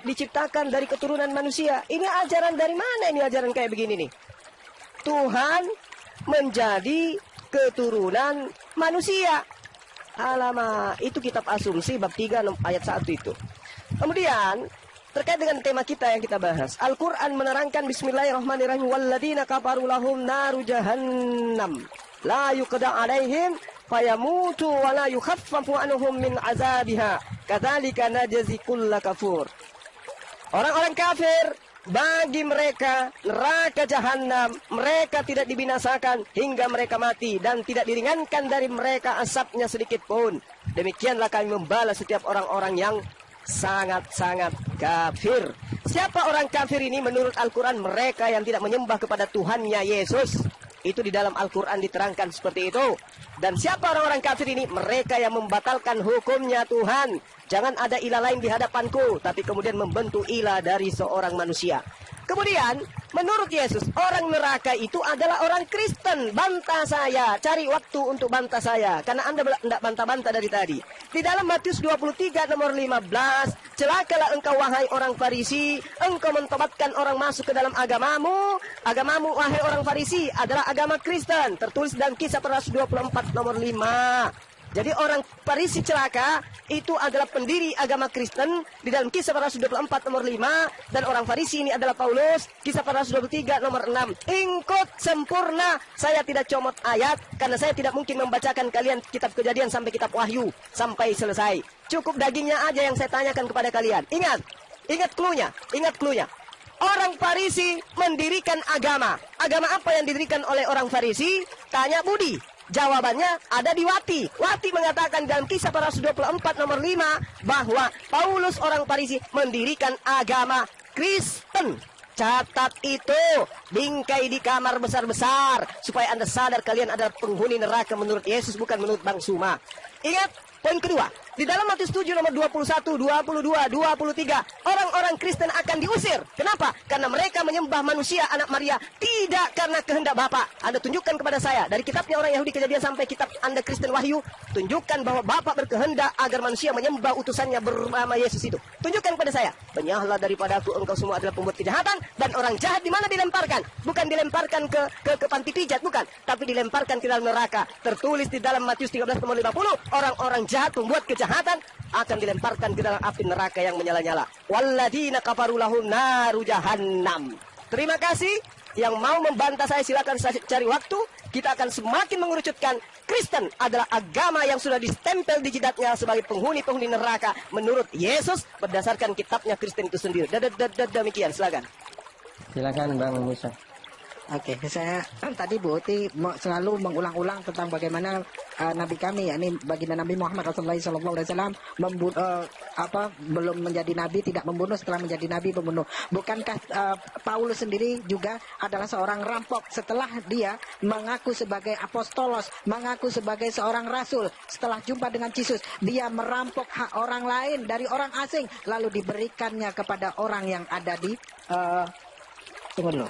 diciptakan dari keturunan manusia. Ini ajaran dari mana ini ajaran kayak begini nih? Tuhan menjadi keturunan manusia. Alamak, itu kitab asumsi bab 3 ayat 1 itu. Kemudian terkait dengan tema kita yang kita bahas, Al-Quran menerangkan Bismillahirrahmanirrahim, Walladzina kafaru lahum naru jahannam la yuqda alaihim fayamutu wa la yukhaffafu anhum min azabiha kadzalika najzi kulla kafur. Orang-orang kafir, bagi mereka neraka jahanam, mereka tidak dibinasakan hingga mereka mati dan tidak diringankan dari mereka asapnya sedikit pun. Demikianlah kami membalas setiap orang-orang yang sangat-sangat kafir. Siapa orang kafir ini menurut Al-Quran? Mereka yang tidak menyembah kepada Tuhannya Yesus. Itu di dalam Al-Quran diterangkan seperti itu. Dan siapa orang-orang kafir ini? Mereka yang membatalkan hukumnya Tuhan. Jangan ada ilah lain di hadapanku, tapi kemudian membentuk ilah dari seorang manusia. Kemudian, menurut Yesus, orang neraka itu adalah orang Kristen. Bantah saya, cari waktu untuk bantah saya. Karena Anda tidak bantah-bantah dari tadi. Di dalam Matius 23 nomor 15, celakalah engkau wahai orang Farisi, engkau mentobatkan orang masuk ke dalam agamamu. Agamamu wahai orang Farisi adalah agama Kristen. Tertulis dalam Kisah Para Rasul 24 nomor 5. Jadi orang Farisi celaka itu adalah pendiri agama Kristen di dalam Kisah Para Rasul 24 nomor 5, dan orang Farisi ini adalah Paulus. Kisah Para Rasul 23 nomor 6. Ingkut sempurna, saya tidak comot ayat karena saya tidak mungkin membacakan kalian kitab Kejadian sampai kitab Wahyu sampai selesai. Cukup dagingnya aja yang saya tanyakan kepada kalian. Ingat cluenya. Orang Farisi mendirikan agama. Agama apa yang didirikan oleh orang Farisi? Tanya Budi. Jawabannya ada di Wati. Wati mengatakan dalam Kisah Para Rasul 24 nomor 5 bahwa Paulus orang Farisi mendirikan agama Kristen. Catat itu, bingkai di kamar besar-besar supaya Anda sadar kalian adalah penghuni neraka menurut Yesus, bukan menurut Bang Suma. Ingat, poin kedua, di dalam Matius 7 nomor 21, 22, 23, orang-orang Kristen akan diusir. Kenapa? Karena mereka menyembah manusia anak Maria, tidak karena kehendak Bapa. Anda tunjukkan kepada saya, dari kitabnya orang Yahudi Kejadian sampai kitab Anda Kristen Wahyu, tunjukkan bahwa Bapa berkehendak agar manusia menyembah utusannya bernama Yesus itu. Tunjukkan kepada saya, penyahlah daripada aku, engkau semua adalah pembuat kejahatan, dan orang jahat di mana dilemparkan? Bukan dilemparkan ke panti pijat, bukan, tapi dilemparkan ke dalam neraka. Tertulis di dalam Matius 13 nomor 50, orang-orang jahat, pembuat kejahatan akan dilemparkan ke dalam api neraka yang menyala-nyala. Walladzina kafaru lahum naru jahannam. Terima kasih. Yang mau membantah saya silakan cari waktu. Kita akan semakin mengerucutkan Kristen adalah agama yang sudah distempel di jidatnya sebagai penghuni-penghuni neraka menurut Yesus berdasarkan kitabnya Kristen itu sendiri. Demikian, silakan. Silakan Bang Musa. Oke, saya tadi Bu Uti selalu mengulang-ulang tentang bagaimana Nabi kami, yakni baginda Nabi Muhammad SAW belum menjadi Nabi tidak membunuh, setelah menjadi Nabi membunuh. Bukankah Paulus sendiri juga adalah seorang rampok setelah dia mengaku sebagai apostolos, mengaku sebagai seorang rasul, setelah jumpa dengan Yesus, dia merampok hak orang lain dari orang asing, lalu diberikannya kepada orang yang ada di tunggu dulu.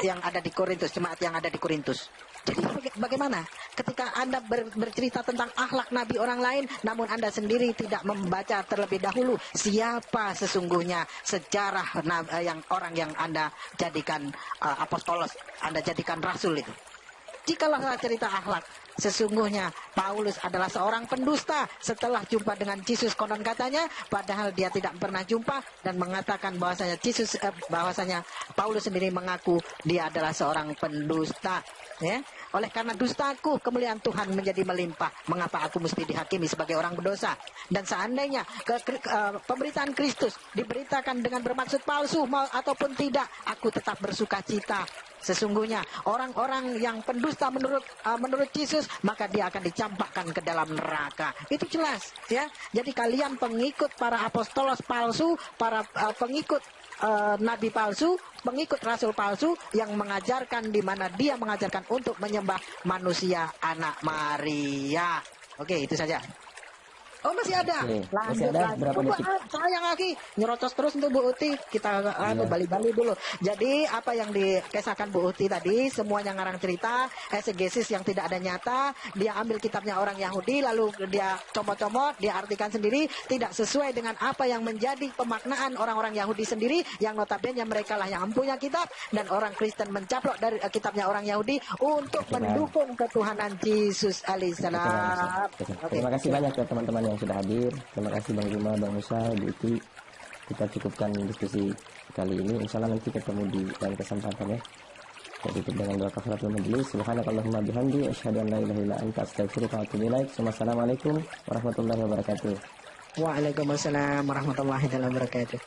Yang ada di Korintus, jemaat yang ada di Korintus. Jadi bagaimana ketika Anda bercerita tentang akhlak Nabi orang lain, namun Anda sendiri tidak membaca terlebih dahulu siapa sesungguhnya sejarah yang orang yang Anda jadikan apostolos, Anda jadikan rasul itu. Jikalau cerita akhlak, sesungguhnya Paulus adalah seorang pendusta setelah jumpa dengan Yesus, konon katanya, padahal dia tidak pernah jumpa, dan mengatakan bahwasanya Paulus sendiri mengaku dia adalah seorang pendusta. Ya, oleh karena dustaku kemuliaan Tuhan menjadi melimpah. Mengapa aku mesti dihakimi sebagai orang berdosa? Dan seandainya pemberitaan Kristus diberitakan dengan bermaksud palsu ataupun tidak, aku tetap bersuka cita. Sesungguhnya orang-orang yang pendusta menurut Yesus, maka dia akan dicampakkan ke dalam neraka. Itu jelas, ya. Jadi kalian pengikut para apostolos palsu, para pengikut nabi palsu, pengikut rasul palsu yang mengajarkan, di mana dia mengajarkan untuk menyembah manusia anak Maria. Oke, itu saja. Oh, masih ada. Oke, Lanjut masih ada lagi. berapa detik? Sayang lagi, nyerocos terus untuk Bu Uti. Kita bali-bali dulu. Jadi apa yang dikisahkan Bu Uti tadi, semuanya ngarang cerita, exegesis yang tidak ada nyata. Dia ambil kitabnya orang Yahudi, lalu dia comot-comot, dia artikan sendiri, tidak sesuai dengan apa yang menjadi pemaknaan orang-orang Yahudi sendiri, yang notabene mereka lah yang punya kitab, dan orang Kristen mencaplok dari kitabnya orang Yahudi untuk mendukung ketuhanan Yesus alaihissalam. Terima kasih banyak ya teman-teman yang sudah hadir. Terima kasih Bang Juma, Bang Musa, Bu Uti. Kita cukupkan diskusi kali ini. Insya Allah nanti ketemu di lain kesempatan ya. Kita tutup dengan doa kafaratul majelis. Subhanakallahumma bihamdi asyhadu an la ilaha illa anta astaghfiruka wa atubu ilaik. Wassalamualaikum warahmatullahi wabarakatuh. Waalaikumsalam warahmatullahi wabarakatuh.